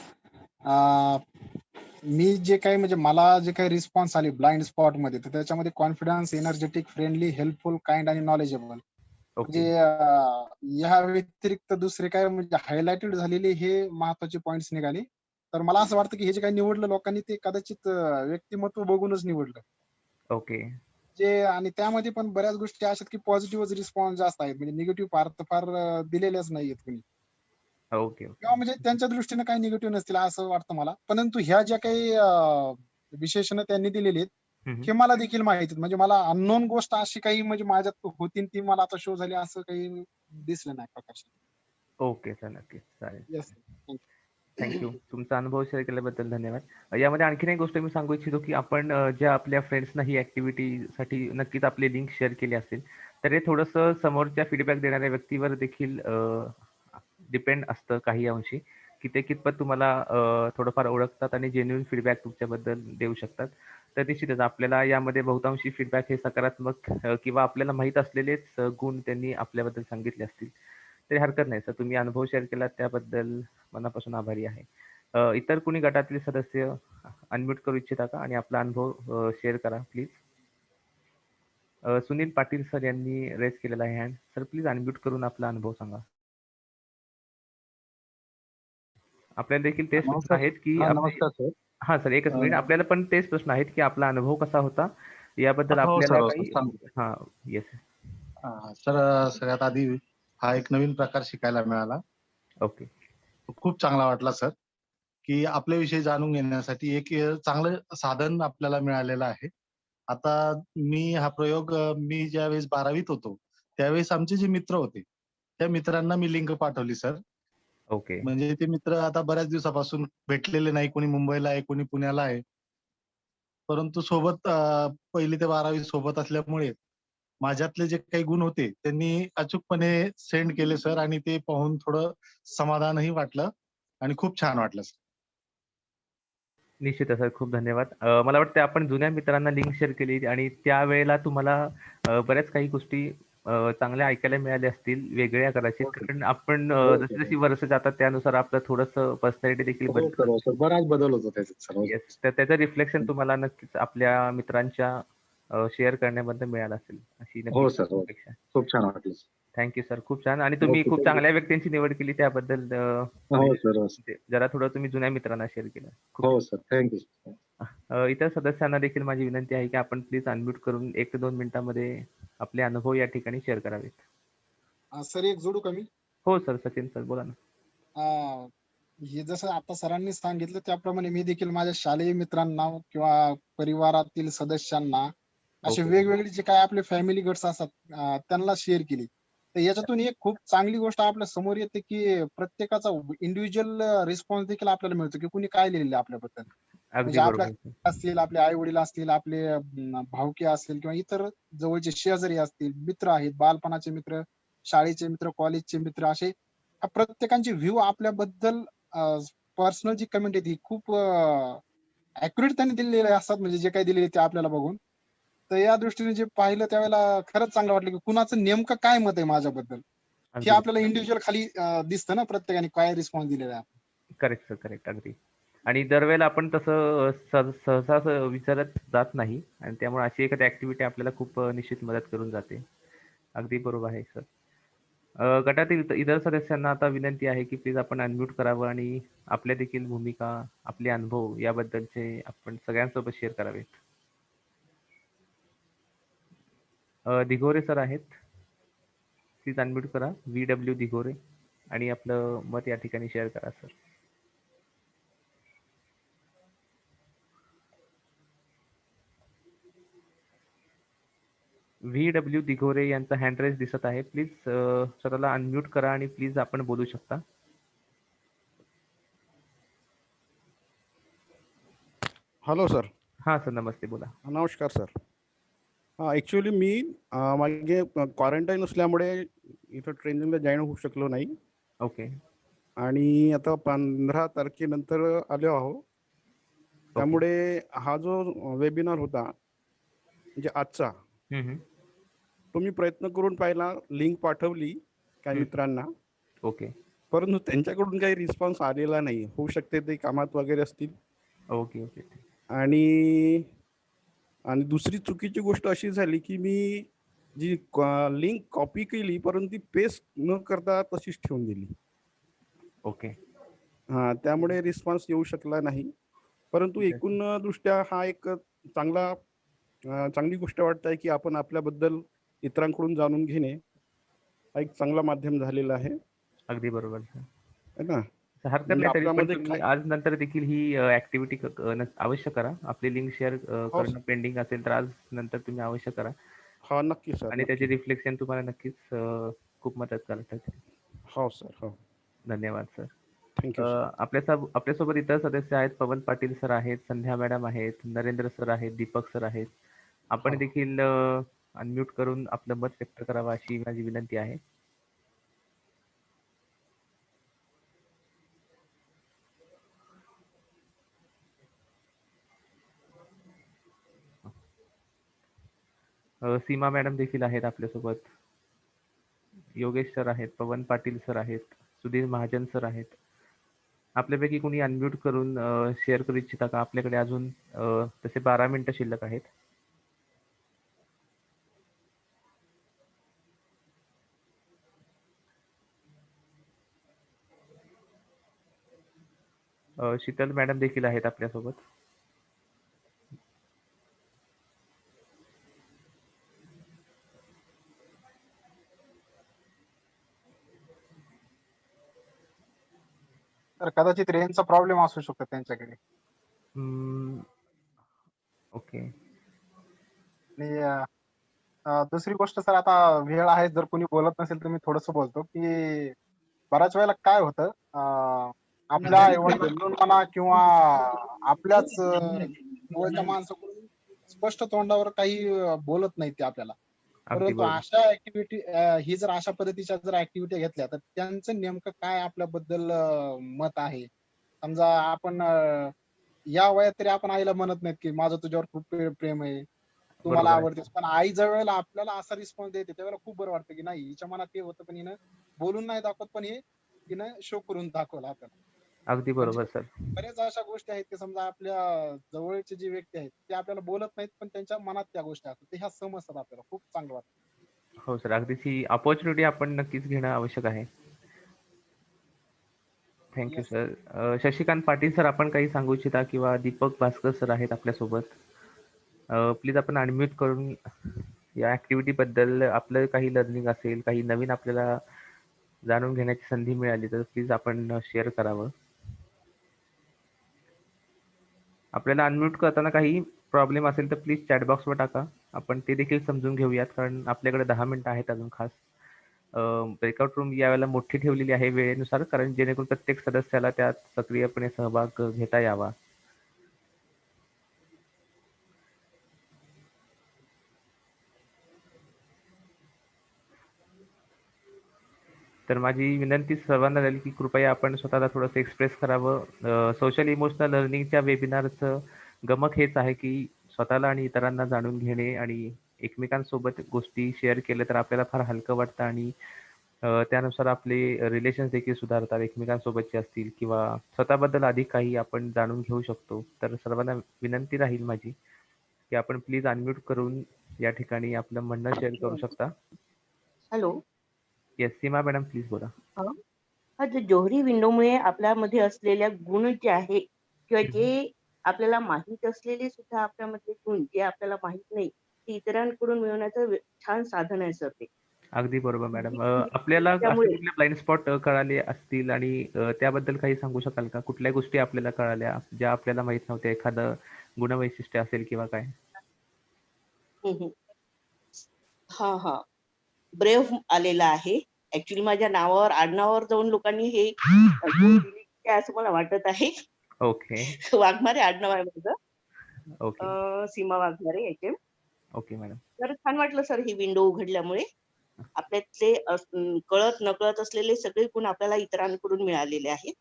मी जे काही म्हणजे मला जे काही रिस्पॉन्स आले ब्लाइंड स्पॉट मध्ये, तर त्याच्यामध्ये confidence, energetic, friendly, helpful, kind आणि नॉलेजेबल, ओके. म्हणजे या व्यतिरिक्त दुसरे काय म्हणजे हायलाइटेड झालेले हे महत्वाचे पॉइंट्स निघाले. तर मला असं वाटतं की हे जे काही निवडलं लोकांनी ते कदाचित व्यक्तिमत्व बघूनच निवडलं. ओके. जे आणि त्यामध्ये पण बऱ्याच गोष्टी अशा की पॉझिटिव्ह रिस्पॉन्स जास्त आहेत, म्हणजे निगेटिव्ह फार दिलेल्याच नाहीयेत कुणी, ओके. किंवा म्हणजे त्यांच्या दृष्टीने काही निगेटिव्ह नसतील असं वाटतं मला. परंतु ह्या ज्या काही विशेषणं त्यांनी दिलेली आहेत हम्म. हे मला देखील माहिती आहेत. म्हणजे मला अननोन गोष्ट अशी काही म्हणजे माझ्यात होती ती मला आता शो झाली असं काही दिसलं नाही प्रकाश. ओके सर, नक्कीच चालेल. येस. थँक्यू. तुमचा अनुभव शेअर केल्याबद्दल धन्यवाद. यामध्ये आणखीन एक गोष्ट मी सांगू इच्छितो की आपण ज्या आपल्या फ्रेंड्सना ही ॲक्टिव्हिटीसाठी नक्कीच आपली लिंक शेअर केली असेल, तर हे थोडंसं समोरच्या फीडबॅक देणाऱ्या व्यक्तीवर देखील डिपेंड असतं काही अंशी, की ते कितपत तुम्हाला थोडंफार ओळखतात आणि जेन्युइन फीडबॅक तुमच्याबद्दल देऊ शकतात. तर निश्चितच आपल्याला यामध्ये बहुतांशी फीडबॅक हे सकारात्मक किंवा आपल्याला माहीत असलेलेच गुण त्यांनी आपल्याबद्दल सांगितले असतील. तरी हरकत नाही सर, तुम्ही अनुभव शेअर केलात त्याबद्दल मनापासून आभारी आहे. इतर कुणी गटातील सदस्य अनम्यूट करू इच्छिता का आणि आपला अनुभव शेअर करा प्लीज. सुनील पाटील सर यांनी रेज केलेला आहे हँड. सर प्लीज अनम्यूट करून आपला अनुभव सांगा. आपल्याला देखील तेच प्रश्न आहेत की नमस्कार सर. हा सर, एकच मिनिट. आपल्याला पण तेच प्रश्न आहेत की आपला अनुभव कसा होता याबद्दल हो आपल्याला सर, काही. सांगतो. हा, येस सर, सगळ्यात आधी हा एक नवीन प्रकार शिकायला मिळाला. ओके. खूप चांगला वाटला सर, की आपल्याविषयी जाणून घेण्यासाठी एक चांगलं साधन आपल्याला मिळालेलं आहे. आता हा प्रयोग मी ज्यावेळेस 12वीत होतो त्यावेळेस आमचे जे मित्र होते त्या मित्रांना मी लिंक पाठवली सर. ओके. म्हणजे ते मित्र आता बऱ्याच दिवसापासून भेटलेले नाही, कोणी मुंबईला आहे, कोणी पुण्याला आहे. परंतु सोबत 1ली ते 12वी सोबत असल्यामुळे माझ्यातले जे काही गुण होते त्यांनी अचूकपणे सेंड केले सर, आणि ते पाहून थोडं समाधानही वाटलं आणि खूप छान वाटलं सर. निश्चितच सर, खूप धन्यवाद. मला वाटतं आपण जुन्या मित्रांना लिंक शेअर केली आणि त्यावेळेला तुम्हाला बऱ्याच काही गोष्टी चांगल्या ऐकायला मिळाल्या असतील, वेगळ्या कदाचित, हो सर. कारण आपण हो जशी सर. जशी वर्ष जातात त्यानुसार आपलं थोडंसं पर्सनॅलिटी देखील हो बदलत सर, हो असते. सर. बराच बदल होतो त्याच्यात सर. हो येस, सर. तर त्याचं रिफ्लेक्शन तुम्हाला नक्कीच आपल्या मित्रांच्या शेअर करण्याबद्दल मिळालं असेल अशी हो नक्कीच सर, हो. अपेक्षा. खूप छान वाटलं सर. थँक्यू सर, खूप छान. आणि तुम्ही ओके, खूप थँक्यू. चांगल्या व्यक्तींची निवड केली त्याबद्दल हो सर, हो सर. जरा थोडं तुम्ही जुन्या मित्रांना शेअर केलं. खूप हो सर, थँक्यू. इतर सदस्यांना देखील माझी विनंती आहे की आपण प्लीज अनम्यूट करून 1 ते 2 मिनिटांमध्ये आपले अनुभव या ठिकाणी शेअर करावेत. सर एक जोडू का मी? हो सर, सचिन सर बोला ना. हे जसं आता सरांनी सांगितलं त्याप्रमाणे मी देखील माझ्या शालेय मित्रांना किंवा परिवारातील सदस्यांना असे ओके. वेगवेगळे जे काय आपले फॅमिली गट्स असतात त्यांना शेअर केली. तर याच्यातून एक खूप चांगली गोष्ट आपल्या समोर येते की प्रत्येकाचा इंडिव्हिज्युअल रिस्पॉन्स देखील आपल्याला मिळतो की कुणी काय लिहिलेलं आहे आपल्याबद्दल. अगदी म्हणजे आपल्या बरोबर सर. असतील, आपले आई वडील असतील, आपले भावकी असतील किंवा इतर जवळचे शेजारी असतील, मित्र आहेत, बालपणाचे मित्र, शाळेचे मित्र, कॉलेजचे मित्र, असे प्रत्येकांचे व्ह्यू आपल्याबद्दल पर्सनल जी कमेंट आहे ती खूप अॅक्युरेट त्यांनी दिलेले असतात, म्हणजे जे काही दिलेले ते आपल्याला बघून. तर या दृष्टीने जे पाहिलं त्यावेळेला खरंच चांगलं वाटलं की कुणाचं नेमकं काय मत आहे माझ्याबद्दल हे अगदी आपल्याला इंडिव्हिज्युअल खाली दिसतं ना, प्रत्येकाने काय रिस्पॉन्स दिलेला आहे. Correct sir, correct. अगदी. आणि दरवेळेला आपण तसं सहसा विचारत जात नाही आणि त्यामुळे अशी एखादी ऍक्टिव्हिटी आपल्याला खूप निश्चित मदत करून जाते. अगदी बरोबर आहे सर. गटातील इतर सदस्यांना आता विनंती आहे की प्लीज आपण अनम्यूट करावं आणि आपल्या देखील भूमिका, आपले अनुभव याबद्दलचे आपण सगळ्यांसोबत शेअर करावेत. दिघोरे सर आहेत, प्लीज अनम्यूट करा. VW दिघोरे, आणि आपलं मत या ठिकाणी शेअर करा सर. VW दिघोरे यांचा हँड रेस दिसत आहे. प्लीज स्वतःला अनम्यूट करा आणि प्लीज आपण बोलू शकता. Hello sir. हा सर, नमस्ते, बोला. नमस्कार सर. ॲक्च्युअली मी मागे क्वारंटाईन असल्यामुळे इथं ट्रेनिंगला जॉईन होऊ शकलो नाही. ओके. आणि आता 15 तारखेनंतर आलो आहो. त्यामुळे हा जो वेबिनार होता म्हणजे आजचा, तो मी प्रयत्न करून पाहिला, लिंक पाठवली काही मित्रांना. ओके. परंतु त्यांच्याकडून काही रिस्पॉन्स आलेला नाही. होऊ शकते ते कामात वगैरे असतील. Okay okay. आणि दुसरी चुकीची गोष्ट अशी झाली की मी जी लिंक कॉपी केली परंतु ती पेस्ट न करता तशीच ठेवून दिली. ओके. त्यामुळे रिस्पॉन्स येऊ शकला नाही. परंतु एकूण दृष्ट्या हा एक चांगली गोष्ट वाटत आहे की आपण आपल्याबद्दल इतरांकडून जाणून घेणे हा एक चांगला माध्यम झालेला आहे. अगदी बरोबर सर. है ना. हरकत नाही, तरी पण तुम्ही आज नंतर देखील ही ऍक्टिव्हिटी अवश्य करा. आपली लिंक शेअर करणं पेंडिंग असेल तर आज नंतर तुम्ही अवश्य करा. हा, नक्की सर. आणि त्याचे रिफ्लेक्शन तुम्हाला नक्कीच खूप मदत करतात. हो सर. हो, धन्यवाद सर. थँक्यू. आपल्यासोबत इतर सदस्य आहेत. पवन पाटील सर आहेत, संध्या मॅडम आहेत, नरेंद्र सर आहेत, दीपक सर आहेत. आपण देखील अनम्यूट करून आपलं मत व्यक्त करावं अशी माझी विनंती आहे. सीमा मॅडम देखील आहेत आपल्यासोबत. योगेश सर आहेत, पवन पाटील सर आहेत, सुधीर महाजन सर आहेत. आपल्यापैकी कोणी अनम्यूट करून शेअर करू इच्छिता का? आपल्याकडे अजून तसे 12 मिनिटं शिल्लक आहेत. शीतल मॅडम देखील आहेत आपल्यासोबत. तर कदाचित रेंजचा प्रॉब्लेम असू शकतो त्यांच्याकडे. ओके. आणि दुसरी गोष्ट सर, आता वेळ आहे, जर कोणी बोलत नसेल तर मी थोडस बोलतो की बऱ्याच वेळेला काय होतं, आपल्या एवढं म्हणा किंवा आपल्याच जवळच्या माणसाकडून स्पष्ट तोंडावर काही बोलत नाही ते आपल्याला. परंतु अशा ऍक्टिव्हिटी, ही जर अशा पद्धतीच्या जर ऍक्टिव्हिटी घेतल्या तर त्यांचं नेमकं काय आपल्याबद्दल मत आहे. समजा आपण या वयात तरी आपण आईला म्हणत नाहीत की माझं तुझ्यावर खूप प्रेम आहे, तू मला आवडतेस, पण आई ज्या वेळेला आपल्याला असा रिस्पॉन्स देते त्यावेळेला खूप बरं वाटतं की नाही, हिच्या मनात ते होतं पण हिनं बोलून नाही दाखवत, पण हे तिनं शो करून दाखवलं आपल्याला. अगदी बरोबर सर. बऱ्याच अशा गोष्टी आहेत की समजा आपल्या जवळचे जे व्यक्ती आहेत ते आपल्याला बोलत नाहीत, पण त्यांच्या मनात त्या गोष्टी असतात, ते ह्या समजतात आपल्याला. खूप चांगलं वाटतं. हो सर, अगदीच ही अपॉर्च्युनिटी आपण नक्कीच घेणं आवश्यक आहे. Thank you sir. Shashikant Patil sir, आपण काही सांगू इच्छिता? किंवा दीपक भास्कर सर आहेत आपल्यासोबत. प्लीज आपण अनम्यूट करून या ऍक्टिव्हिटी बद्दल आपलं काही लर्निंग असेल, काही नवीन आपल्याला जाणून घेण्याची संधी मिळाली तर प्लीज आपण शेअर करावं. आपल्याला अनम्यूट करताना काही प्रॉब्लेम असेल तर प्लीज चॅट बॉक्सवर टाका, आपण ते देखील समजून घेऊयात, कारण आपल्याकडे 10 मिनिटं आहेत अजून. खास ब्रेकआउट रूम यावेळेला मोठी ठेवलेली आहे वेळेनुसार, कारण जेणेकरून प्रत्येक सदस्याला त्यात सक्रियपणे सहभाग घेता यावा. तर माझी विनंती सर्वांना झाली की कृपया आपण स्वतःला थोडंसं एक्सप्रेस करावं. सोशल इमोशनल लर्निंगच्या वेबिनारचं गमक हेच आहे की स्वतःला आणि इतरांना जाणून घेणे आणि एकमेकांसोबत गोष्टी शेअर केल्या तर आपल्याला फार हलकं वाटतं आणि त्यानुसार आपले रिलेशन्स देखील सुधारतात एकमेकांसोबतचे असतील किंवा स्वतःबद्दल अधिक काही आपण जाणून घेऊ शकतो. तर सर्वांना विनंती राहील माझी की आपण प्लीज अनम्यूट करून या ठिकाणी आपलं म्हणणं शेअर करू शकता. Hello. Yes, Seema madam please बोला. हा जे जोहरी विंडोमुळे आपल्यामध्ये असलेल्या गुण जे आहे किंवा जे आपल्याला माहीत असलेले सुद्धा आपल्यामधले गुण जे आपल्याला माहीत नाही ते इतरांकडून मिळवण्याचं छान साधन आहे सर ते. अगदी बरोबर मॅडम. म्हणजे आपल्याला असे त्यामुळे कुठले ब्लाइंड स्पॉट कळाले असतील आणि त्याबद्दल काही सांगू शकाल का? कुठल्या गोष्टी आपल्याला कळाल्या ज्या आपल्याला माहित नव्हत्या? एखादं गुणवैशिष्ट्य असेल किंवा काय? हम्म. हा हा ब्रेव्ह आलेला आहे. ऍक्च्युली माझ्या नावावर आडनावावर जाऊन लोकांनी हे गुण दिले काय असं मला वाटत आहे. ओके. वाघमारे आडनाव आहे माझं. ओके. सीमा वाघमारे याचे. Okay madam. तर छान वाटलं सर ही विंडो उघडल्यामुळे. आपल्यातले कळत नकळत असलेले सगळे गुण आपल्याला इतरांकडून मिळालेले आहेत.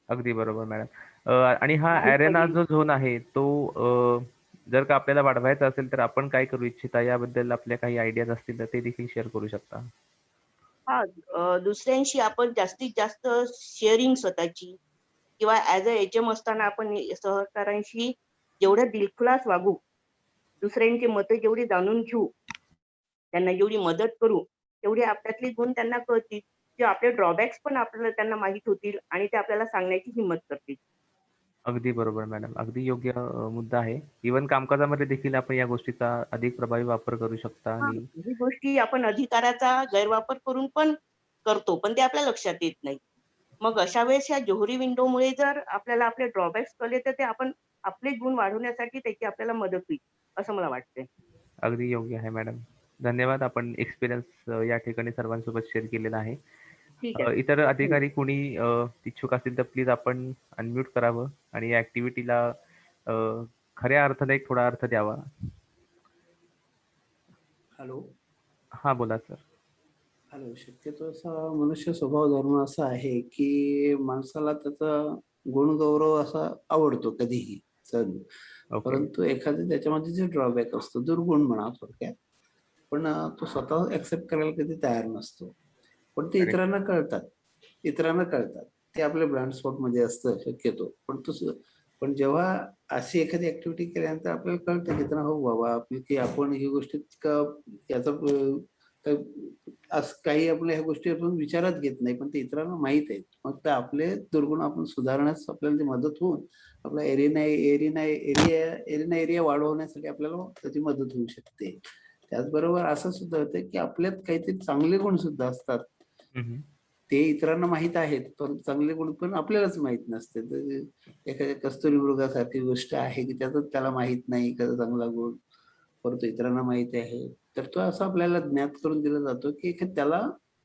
अगदी बरोबर मॅडम. आणि हा माहित अरेना पडली. जो झोन आहे तो जर का आपल्याला वाढवायचा असेल तर आपण काय करू इच्छिता? याबद्दल आपल्या काही आयडियाज असतील तर ते देखील शेअर करू शकता. दुसऱ्यांशी आपण जास्तीत जास्त शेअरिंग स्वतःची किंवा ऍज अ एचएम असताना आपण सहकाऱ्यांशी जेवढ्या दिलखुलास वागू, दुसऱ्यांची मतं जेवढी जाणून घेऊ, त्यांना जेवढी मदत करू, तेवढे आपल्यातले गुण त्यांना कळतील. जे आपले ड्रॉबॅक्स पण आपल्याला त्यांना माहीत होतील आणि ते आपल्याला सांगण्याची हिंमत करतील. अगदी बरोबर मॅडम. अगदी योग्य मुद्दा आहे. इव्हन कामकाजामध्ये देखील आपण या गोष्टीचा अधिक प्रभावी वापर करू शकता आणि ही गोष्टी आपण अधिकाराचा गैरवापर करून पण करतो, पण ते आपल्या लक्षात येत नाही. मग अशा वेळेस या जोहरी विंडोमुळे जर आपल्याला आपले ड्रॉबॅक्स कळले तर ते आपण आपले गुण वाढवण्यासाठी त्याची आपल्याला मदत होईल असं मला वाटतंय. अगदी योग्य आहे मॅडम. धन्यवाद. आपण एक्सपिरियन्स या ठिकाणी सर्वांसोबत शेअर केलेला आहे. ठीक आहे. इतर अधिकारी कुणी इच्छुक असतील तर प्लीज आपण अनम्यूट करावं आणि या ऍक्टिव्हिटीला खऱ्या अर्थाने एक थोडा अर्थ द्यावा. हॅलो. हा बोला सर. हॅलो. शक्यतो असा मनुष्य स्वभाव धर्म असा आहे की माणसाला त्याचा गुणगौरव असा आवडतो कधीही चल, ओके. परंतु एखादे त्याच्यामध्ये जे ड्रॉबॅक असतो, दुर्गुण म्हणा थोडक्यात, पण तो स्वतः ऍक्सेप्ट करायला कधी तयार नसतो. पण ते करेक्ट. इतरांना कळतात. ते आपल्या ब्लाइंड स्पॉट मध्ये असतं शक्यतो. पण जेव्हा अशी एखादी ऍक्टिव्हिटी केल्यानंतर आपल्याला कळतं की हो बाबा की आपण ही गोष्टीत याचा काही आपल्या ह्या गोष्टी आपण विचारात घेत नाही, पण ते इतरांना माहित आहेत. मग ते आपले दुर्गुण आपण सुधारण्यास आपल्याला ती मदत होऊन आपला एरिया वाढवण्यासाठी आपल्याला त्याची मदत होऊ शकते. त्याचबरोबर असं सुद्धा होतं की आपल्यात काहीतरी चांगले गुण सुद्धा असतात. ते इतरांना माहित आहेत, पण चांगले गुण पण आपल्यालाच माहित नसते. तर एखाद्या कस्तुरी मृगासारखी गोष्ट आहे की त्याला माहित नाही एखादा चांगला गुण, परंतु इतरांना माहिती आहे. तर तो असं आपल्याला ज्ञात करून दिला जातो की त्याला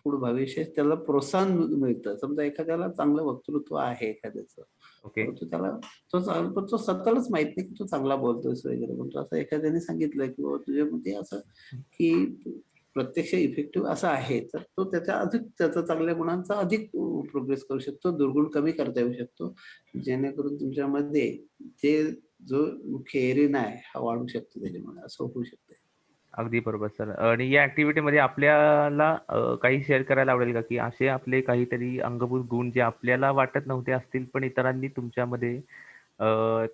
पुढे भविष्यात त्याला प्रोत्साहन मिळतं. समजा एखाद्याला चांगलं वक्तृत्व आहे एखाद्याचं, ओके. परंतु तो स्वतःलाच माहित नाही की तो चांगला बोलतोय वगैरे. पण तो असं एखाद्याने सांगितलं की बाबा तुझ्यामध्ये असं की प्रत्यक्ष इफेक्टिव्ह असा आहे, तर तो त्याच्या चांगल्या गुणांचा अधिक प्रोग्रेस करू शकतो, दुर्गुण कमी करता येऊ शकतो, जेणेकरून तुमच्यामध्ये जो मुख्य एरिना आहे हा वाढू शकतो. त्याच्यामुळे असं होऊ शकतं. अगदी बरोबर सर. आणि या ऍक्टिव्हिटीमध्ये आपल्याला काही शेअर करायला आवडेल का की असे आपले काहीतरी अंगभूत गुण जे आपल्याला वाटत नव्हते असतील पण इतरांनी तुमच्यामध्ये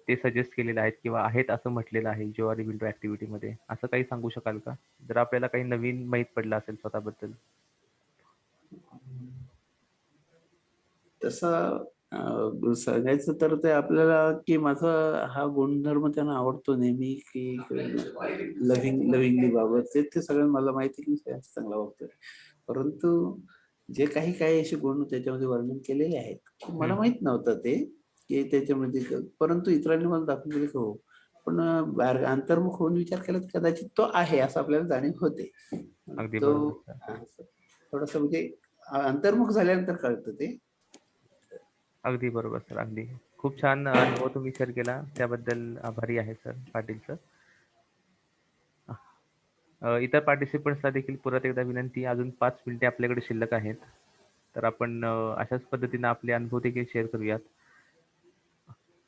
ते सजेस्ट केलेले आहेत किंवा आहेत असं म्हटलेलं आहे जोहरी विंडो ऍक्टिव्हिटीमध्ये, असं काही सांगू शकाल का? जर आपल्याला काही नवीन माहित पडलं असेल स्वतःबद्दल. तसं सांगायचं तर ते आपल्याला की माझा हा गुणधर्म त्यांना आवडतो नेहमी की लव्हिंगली बाबत ते सगळं मला माहिती की चांगला वागतोय. परंतु जे काही असे गुण त्याच्यामध्ये वर्णन केलेले आहेत मला माहित नव्हतं ते की त्याच्यामध्ये, परंतु इतरांनी मला दाखवून दिले की हो. पण अंतर्मुख होऊन विचार केला तर कदाचित तो आहे असं आपल्याला जाणीव होते. अगदी तो बरोबर. थोडस म्हणजे अंतर्मुख झाल्यानंतर कळतं ते. अगदी बरोबर सर. अगदी खूप छान अनुभव तुम्ही शेअर केला, त्याबद्दल आभारी आहे सर पाटील सर. इतर पार्टिसिपंट्सला देखील परत एकदा विनंती, अजून 5 मिनिटे आपल्याकडे शिल्लक आहेत, तर आपण अशाच पद्धतीने आपले अनुभव देखील शेअर करूयात.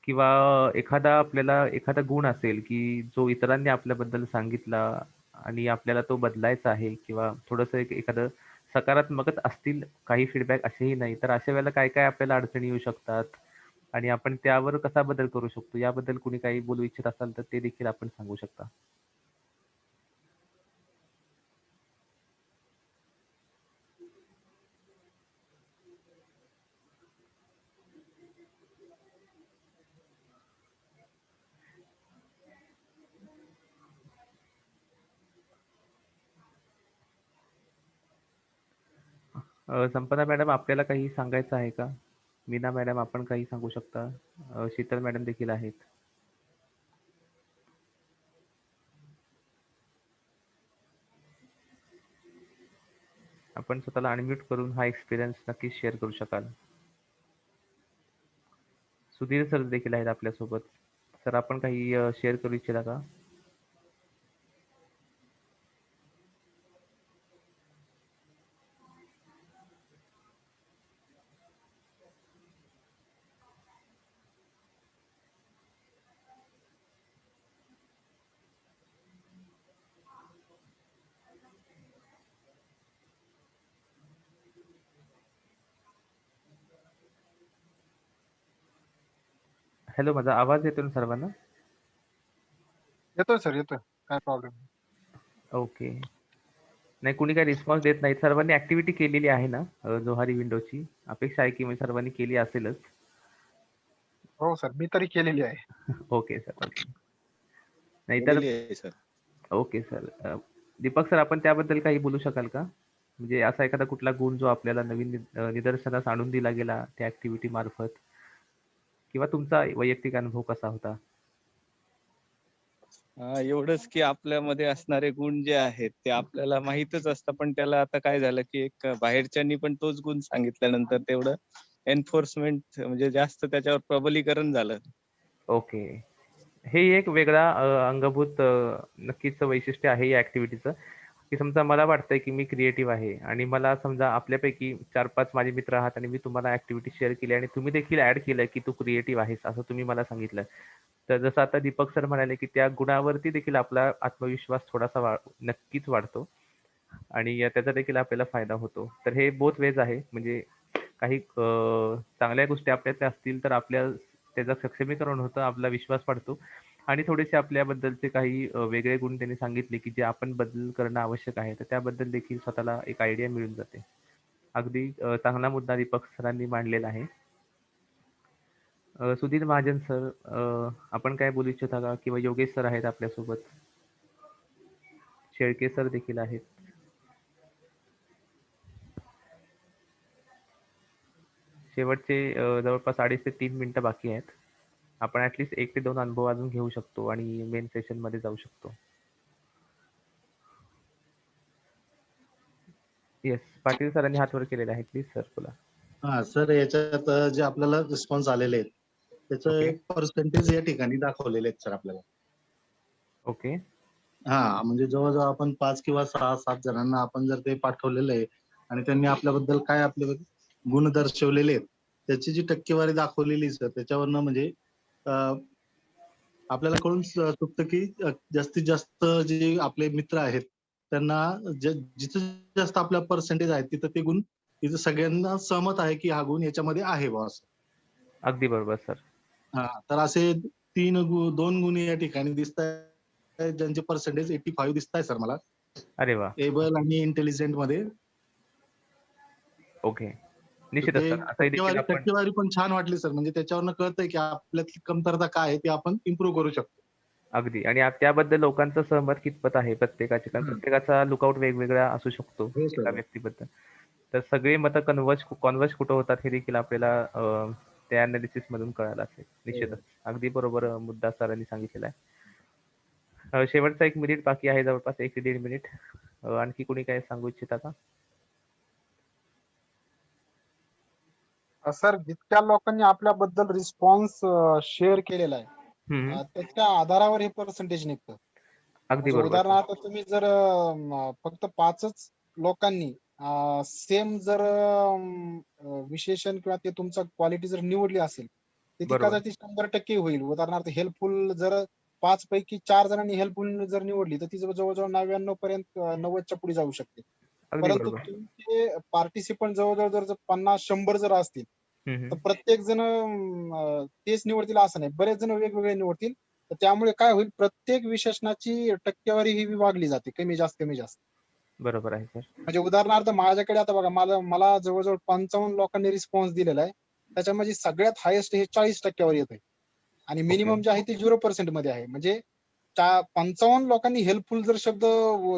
किंवा आपल्याला एखादा गुण असेल की जो इतरांनी आपल्याबद्दल सांगितला आणि आपल्याला तो बदलायचा आहे किंवा थोडंसं एखादं सकारात्मकच असतील काही फीडबॅक असेही नाही. तर अशा वेळेला काय काय आपल्याला अडचणी येऊ शकतात आणि आपण त्यावर कसा बदल करू शकतो याबद्दल कुणी काही बोलू इच्छित असाल तर ते देखील आपण सांगू शकता. संपदा मॅडम आपल्याला काही सांगायचं आहे का? मीना मॅडम आपण काही सांगू शकता? शीतल मॅडम देखील आहेत. आपण स्वतःला अनम्यूट करून हा एक्सपिरियन्स नक्कीच शेअर करू शकाल. सुधीर सर देखील आहेत आपल्यासोबत. सर आपण काही शेअर करू इच्छिता का? हॅलो, माझा आवाज येतो ना सर्वांना? येतोय सर, येतोय. काय प्रॉब्लेम? ओके. नाही, कुणी काही रिस्पॉन्स देत नाही. सर्वांनी ऍक्टिव्हिटी केलेली आहे ना जोहारी विंडोची? अपेक्षा आहे की मी सर्वांनी केली असेलच. हो सर, मी तरी केलेली आहे. Okay sir, okay. नाहीतर sir. Okay sir. Deepak sir आपण त्याबद्दल काही बोलू शकाल का? म्हणजे असा एखादा कुठला गुण जो आपल्याला नवीन निदर्शनास आणून दिला गेला त्या ऍक्टिव्हिटी मार्फत, किंवा तुमचा वैयक्तिक अनुभव कसा होता? एवढंच की आपल्यामध्ये असणारे गुण जे आहेत ते आपल्याला माहीतच असतं, पण त्याला आता काय झालं की एक बाहेरच्यांनी पण तोच गुण सांगितल्यानंतर तेवढं एन्फोर्समेंट म्हणजे जास्त त्याच्यावर प्रबलीकरण झालं. ओके. हे एक वेगळा अंगभूत नक्कीच वैशिष्ट्य आहे या ऍक्टिव्हिटीचं, की समजा मला वाटतंय की मी क्रिएटिव्ह आहे आणि मला समजा आपल्यापैकी 4-5 माझे मित्र आहात आणि मी तुम्हाला ऍक्टिव्हिटी शेअर केली आणि तुम्ही देखील ऍड केलंय की तू क्रिएटिव्ह आहेस असं तुम्ही मला सांगितलं. तर जसं आता दीपक सर म्हणाले की त्या गुणावरती देखील आपला आत्मविश्वास थोडासा नक्कीच वाढतो आणि त्याचा देखील आपल्याला फायदा होतो. तर हे बोथ वेज आहे. म्हणजे काही चांगल्या गोष्टी आपल्यात असतील तर आपल्या त्याचं सक्षमीकरण होतं, आपला विश्वास वाढतो आणि थोडेसे आपल्याबद्दलचे काही वेगळे गुण त्यांनी सांगितले की जे आपण बदल करणं आवश्यक आहे. तर त्याबद्दल देखील स्वतःला एक आयडिया मिळून जाते. अगदी चांगला मुद्दा दीपक सरांनी मांडलेला आहे. सुधीर महाजन सर आपण काय बोलू इच्छिता का? किंवा योगेश सर आहेत आपल्यासोबत. शेळके सर देखील आहेत. शेवटचे जवळपास 2.5 ते 3 मिनिटं बाकी आहेत. आपण ऍटलीस्ट 1 ते 2 अनुभव अजून घेऊ शकतो आणि मेन सेशन मध्ये जाऊ शकतो. येस, पाटील सरांनी हात वर केलेला आहे. प्लीज सर बोला. हा सर, याच्यात जे आपल्याला रिस्पॉन्स आलेले आहेत त्याचं ओके. एक पर्सेंटेज या ठिकाणी दाखवलेले आहेत सर आपल्याला. ओके. हा, म्हणजे जवळजवळ आपण 5 किंवा 6-7 जणांना आपण जर ते पाठवलेलं आहे आणि त्यांनी आपल्याबद्दल काय आपले गुण दर्शवलेले आहेत त्याची जी टक्केवारी दाखवलेली सर त्याच्यावरनं म्हणजे आपल्याला कळून चुकतं की जास्तीत जास्त जे आपले मित्र आहेत त्यांना जिथं जास्त आपला पर्सेंटेज आहे तिथं ते गुण तिथं सगळ्यांना सहमत आहे की हा गुण याच्यामध्ये आहे बा असं. अगदी बरोबर सर. हा, तर असे 2 गुण या ठिकाणी दिसत आहे ज्यांचे पर्सेंटेज 85 दिसत आहे सर मला. अरे वा. एबल आणि इंटेलिजंट मध्ये. ओके, निश्चितच सर. असंही देखील आपण टक्केवारी पण छान वाटली सर. म्हणजे त्याच्यावरनं कळतंय की आपल्यातली कमतरता काय आहे ते आपण इम्प्रूव्ह करू शकतो. अगदी. आणि त्याबद्दल लोकांचं सहमत कितपत आहे प्रत्येकाचे, कारण प्रत्येकाचा लुकआउट वेगवेगळा असू शकतो हो एका सर. व्यक्तीबद्दल. तर सगळे मतं कॉन्व्हर्ज कुठं होतात हे देखील आपल्याला त्या अनालिसिस मधून कळालं असेल. निश्चितच अगदी बरोबर मुद्दा सरांनी सांगितलेला आहे. शेवटचा 1 मिनिट बाकी आहे, जवळपास 1 ते 1.5 मिनिट. आणखी कोणी काय सांगू इच्छिता का? सर, जितक्या लोकांनी आपल्याबद्दल रिस्पॉन्स शेअर केलेला आहे त्याच्या आधारावर हे पर्सेंटेज निघतं. अगदी म्हणजे बरोबर. उदाहरणार्थ तुम्ही जर फक्त 5च लोकांनी सेम जर विशेषण किंवा ते तुमचा क्वालिटी जर निवडली असेल तर ती बरोबर. कदाचित 100% होईल. उदाहरणार्थ हेल्पफुल जर 5 पैकी 4 जणांनी हेल्पफुल जर निवडली तर ती जवळजवळ 99 पर्यंत 90च्या पुढे जाऊ शकते. अगदी परंतु बरोबर. तुमचे पार्टिसिपंट जवळजवळ जर 50-100 जर असतील तर प्रत्येक जण तेच निवडतील असं नाही, बरेच जण वेगवेगळे निवडतील. तर त्यामुळे काय होईल, प्रत्येक विशेषणाची टक्केवारी ही विभागली जाते, कमी जास्त कमी जास्त. बरोबर आहे सर. म्हणजे उदाहरणार्थ मला आता बघा, मला जवळजवळ 55 लोकांनी रिस्पॉन्स दिलेला आहे. त्याच्यामध्ये सगळ्यात हायेस्ट हे 40% येत आहे आणि मिनिमम जे आहे ते 0% मध्ये आहे. म्हणजे 55 लोकांनी हेल्पफुल जर शब्द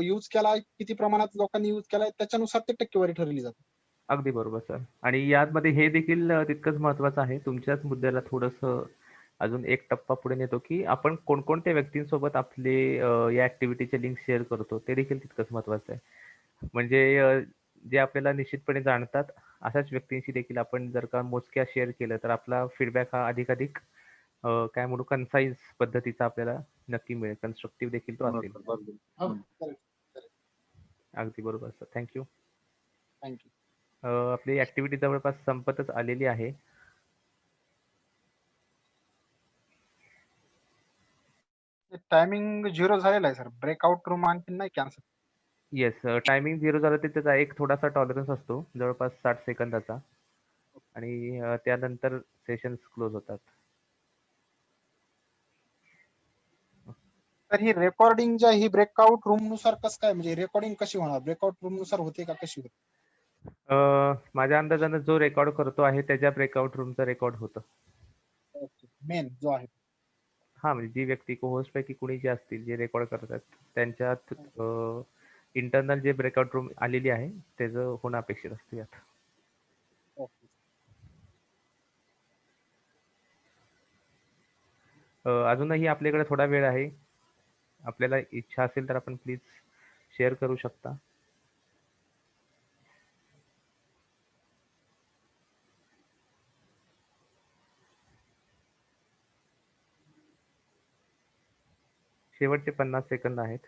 यूज केला, किती प्रमाणात लोकांनी यूज केलाय त्याच्यानुसार ते टक्केवारी ठरवली जाते. अगदी बरोबर सर. आणि यामध्ये हे देखील तितकंच महत्वाचं आहे. तुमच्याच मुद्द्याला थोडंसं अजून एक टप्पा पुढे नेतो, की आपण कोणकोणत्या व्यक्तींसोबत आपले या ऍक्टिव्हिटीचे लिंक शेअर करतो ते देखील तितकंच महत्वाचं आहे. म्हणजे जे आपल्याला निश्चितपणे जाणतात अशाच व्यक्तींशी देखील आपण जर का मोजक्या शेअर केलं तर आपला फीडबॅक हा अधिकाधिक काय म्हणू कन्साइज पद्धतीचा आपल्याला नक्की मिळेल. कन्स्ट्रक्टिव्ह देखील तो असेल. अगदी बरोबर सर. थँक्यू. थँक्यू. आपली ऍक्टिव्हिटी जवळपास संपतच आलेली आहे. टायमिंग 0 झालेला आहे सर. ब्रेकआउट रूम आणखी नाही कॅन्सल. येस, टायमिंग 0 झालं तर त्याचा एक थोडासा टॉलरन्स असतो जवळपास 60 सेकंदाचा आणि त्यानंतर सेशन्स क्लोज होतात. तर ही रेकॉर्डिंग जी आहे ही ब्रेकआउट रूम नुसार कसं काय, म्हणजे रेकॉर्डिंग कशी होणार, ब्रेकआउट रूम नुसार होते का कशी होते? माझ्या अंदाजानं जो रेकॉर्ड करतो आहे त्याच्या ब्रेकआउट रूमचा रेकॉर्ड होतं. मेन जो आहे हा, म्हणजे जी व्यक्ती को होस्ट पैकी कुणी जे असतील जे रेकॉर्ड करतात त्यांच्यात इंटरनल जे ब्रेकआउट रूम आलेली आहे त्याचं होणं अपेक्षित असतं यात. अजूनही आपल्याकडे थोडा वेळ आहे. आपल्याला इच्छा असेल तर आपण प्लीज शेअर करू शकता. शेवटचे 50 सेकंद आहेत.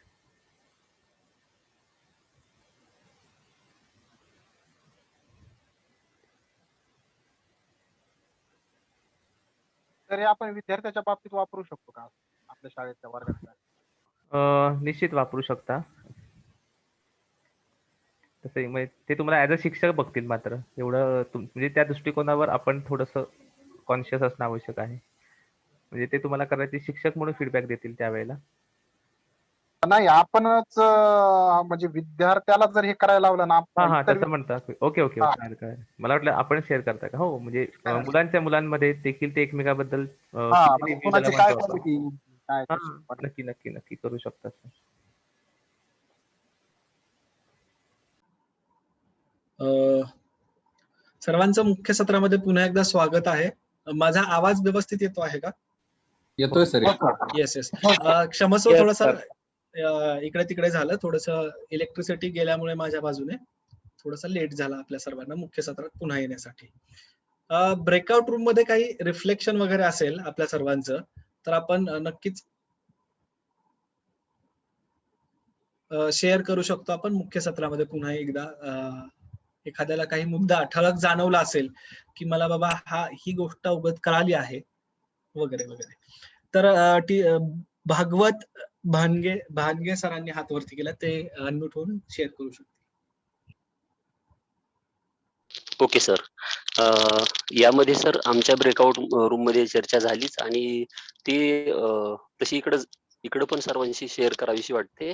तर हे आपण विद्यार्थ्याच्या बाबतीत वापरू शकतो का आपल्या शाळेच्या वर्गात? निश्चित वापरू शकता. तसं म्हणजे ते तुम्हाला ऍज अ शिक्षक बघतील मात्र एवढं म्हणजे त्या दृष्टिकोनावर आपण थोडंसं कॉन्शियस असणं आवश्यक आहे. म्हणजे ते तुम्हाला करायचे शिक्षक म्हणून फीडबॅक देतील त्यावेळेला. नाही, आपणच म्हणजे विद्यार्थ्याला जर हे करायला लावलं ना, हा तसं म्हणतात. Okay okay okay. मला वाटलं आपण शेअर करता का. हो, म्हणजे मुलांच्या मुलांमध्ये देखील ते एकमेकाबद्दल नक्की नक्की नक्की करू शकतात. सर्वांचं मुख्य सत्रामध्ये पुन्हा एकदा स्वागत आहे. माझा आवाज व्यवस्थित येतो आहे का? येतोय सर. Yes yes. क्षमस्व, थोडंसं इकडे तिकडे झालं, थोडंसं इलेक्ट्रिसिटी गेल्यामुळे माझ्या बाजूने थोडासा लेट झाला आपल्या सर्वांना मुख्य सत्रात पुन्हा येण्यासाठी. ब्रेकआउट रूम मध्ये काही रिफ्लेक्शन वगैरे असेल आपल्या सर्वांचं तर आपण नक्कीच शेअर करू शकतो. आपण मुख्य सत्रामध्ये पुन्हा एकदा एखाद्याला काही मुद्दा ठळक जाणवला असेल की मला बाबा ही गोष्ट अवगत कळाली आहे वगैरे वगैरे, तर भागवत भानगे सरांनी हात वरती केला, ते अनम्यूट होऊन शेअर करू शकतो. Okay sir. यामध्ये सर आमच्या ब्रेकआउट रूम मध्ये चर्चा झालीच आणि ती तशी इकडं पण सर्वांशी शेअर करावीशी वाटते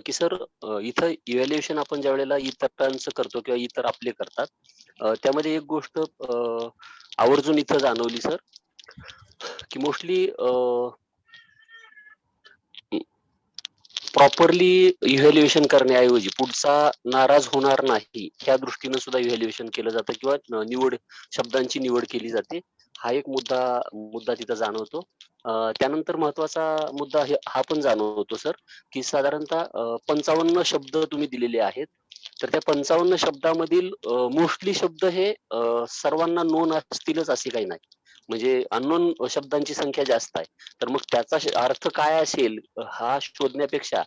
की सर इथं इव्हॅल्युएशन आपण ज्या वेळेला इतरांचं करतो किंवा इतर आपले करतात त्यामध्ये एक गोष्ट आवर्जून इथं जाणवली सर की मोस्टली प्रॉपरली इव्हॅल्युएशन करण्याऐवजी पुढचा नाराज होणार नाही ह्या दृष्टीनं सुद्धा इव्हॅल्युएशन केलं जातं किंवा शब्दांची निवड केली जाते. हा एक मुद्दा तिथं जाणवतो. त्यानंतर महत्वाचा मुद्दा हा पण जाणवतो सर की साधारणतः 55 शब्द तुम्ही दिलेले आहेत, तर त्या 55 शब्दामधील मोस्टली शब्द हे सर्वांना नोन असतीलच असे काही नाही, म्हणजे अननोन शब्दांची संख्या जास्त आहे. तर मग त्याचा अर्थ काय असेल हा शोधण्यापेक्षा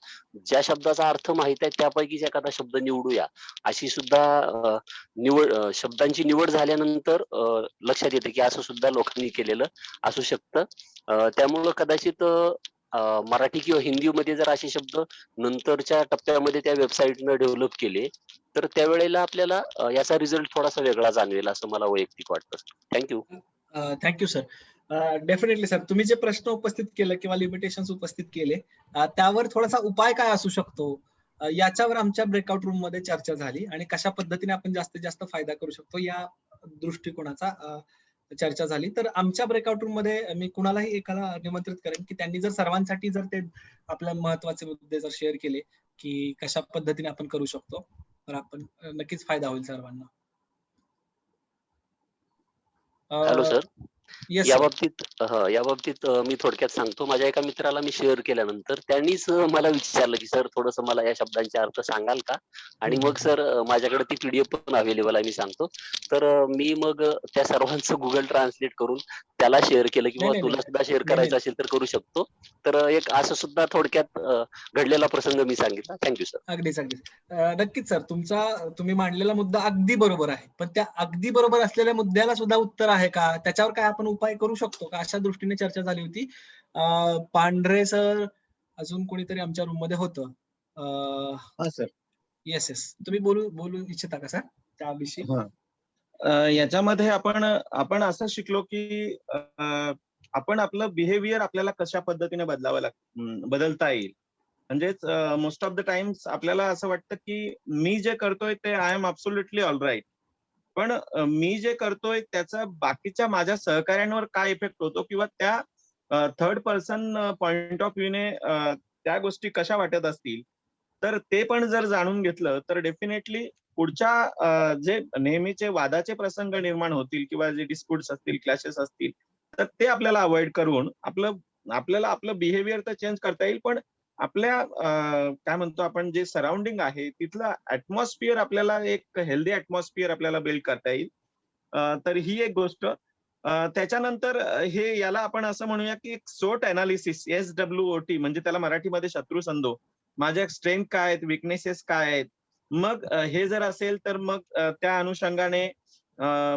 ज्या शब्दाचा अर्थ माहित आहे त्यापैकीच एखादा शब्द निवडूया अशी सुद्धा शब्दांची निवड झाल्यानंतर लक्षात येते की असं सुद्धा लोकांनी केलेलं असू शकतं. त्यामुळं कदाचित मराठी किंवा हिंदीमध्ये जर असे शब्द नंतरच्या टप्प्यामध्ये त्या वेबसाईटनं डेव्हलप केले तर त्यावेळेला आपल्याला याचा रिझल्ट थोडासा वेगळा जाणवेल असं मला वैयक्तिक वाटतं. Thank you. Thank you sir. Definitely sir, तुम्ही जे प्रश्न उपस्थित केले किंवा लिमिटेशन्स उपस्थित केले त्यावर थोडासा उपाय काय असू शकतो याच्यावर आमच्या ब्रेकआउट रूम मध्ये चर्चा झाली आणि कशा पद्धतीने आपण जास्तीत जास्त फायदा करू शकतो या दृष्टिकोनाचा चर्चा झाली. तर आमच्या ब्रेकआउट रूम मध्ये मी कुणालाही एकाला निमंत्रित करेन की त्यांनी जर सर्वांसाठी जर ते आपल्या महत्वाचे मुद्दे जर शेअर केले की कशा पद्धतीने आपण करू शकतो तर आपण नक्कीच फायदा होईल सर्वांना. Hello sir. येस या बाबतीत मी थोडक्यात सांगतो. माझ्या एका मित्राला मी शेअर केल्यानंतर त्यांनीच मला विचारलं की सर थोडंसं मला या शब्दांचे अर्थ सांगाल का, आणि मग सर माझ्याकडे ती PDF पण अवेलेबल आहे, मी सांगतो. तर मी मग त्या सर्वांचं गुगल ट्रान्सलेट करून त्याला शेअर केलं की बाबा तुला सुद्धा शेअर करायचं असेल तर करू शकतो. तर एक असं सुद्धा थोडक्यात घडलेला प्रसंग मी सांगितला. Thank you sir. अगदीच नक्कीच सर, तुम्ही मांडलेला मुद्दा अगदी बरोबर आहे, पण त्या अगदी बरोबर असलेल्या मुद्द्याला सुद्धा उत्तर आहे का, त्याच्यावर काय आपण उपाय करू शकतो का, अशा दृष्टीने चर्चा झाली होती. पांढरे सर, अजून कोणीतरी आमच्या रूम मध्ये होतं. सर. येस तुम्ही बोलू इच्छिता का सर त्याविषयी? याच्यामध्ये आपण असं शिकलो की आपण आपलं बिहेवियर आपल्याला कशा पद्धतीने बदलता येईल. म्हणजेच मोस्ट ऑफ द टाइम्स आपल्याला असं वाटतं की मी जे करतोय ते I am absolutely all right, पण मी जे करतोय त्याचा बाकीच्या माझ्या सहकाऱ्यांवर काय इफेक्ट होतो किंवा त्या थर्ड पर्सन पॉइंट ऑफ व्ह्यूने त्या गोष्टी कशा वाटत असतील, तर ते पण जर जाणून घेतलं तर डेफिनेटली पुढच्या जे नेहमीचे वादाचे प्रसंग निर्माण होतील किंवा जे डिस्प्यूट्स असतील, क्लॅशेस असतील, तर ते आपल्याला अवॉइड करून आपल्याला आपलं बिहेवियर तर चेंज करता येईल, पण आपल्या काय म्हणतो आपण जे सराउंडिंग आहे तिथलं ऍटमॉस्फिअर आपल्याला एक हेल्दी ऍटमॉस्फिअर आपल्याला बिल्ड करता येईल. तर ही एक गोष्ट. त्याच्यानंतर याला आपण असं म्हणूया की एक SWOT अनालिसिस, SWOT, म्हणजे त्याला मराठीमध्ये शत्रू संधो. माझ्या स्ट्रेंथ काय आहेत, विकनेसेस काय आहेत, मग हे जर असेल तर मग त्या अनुषंगाने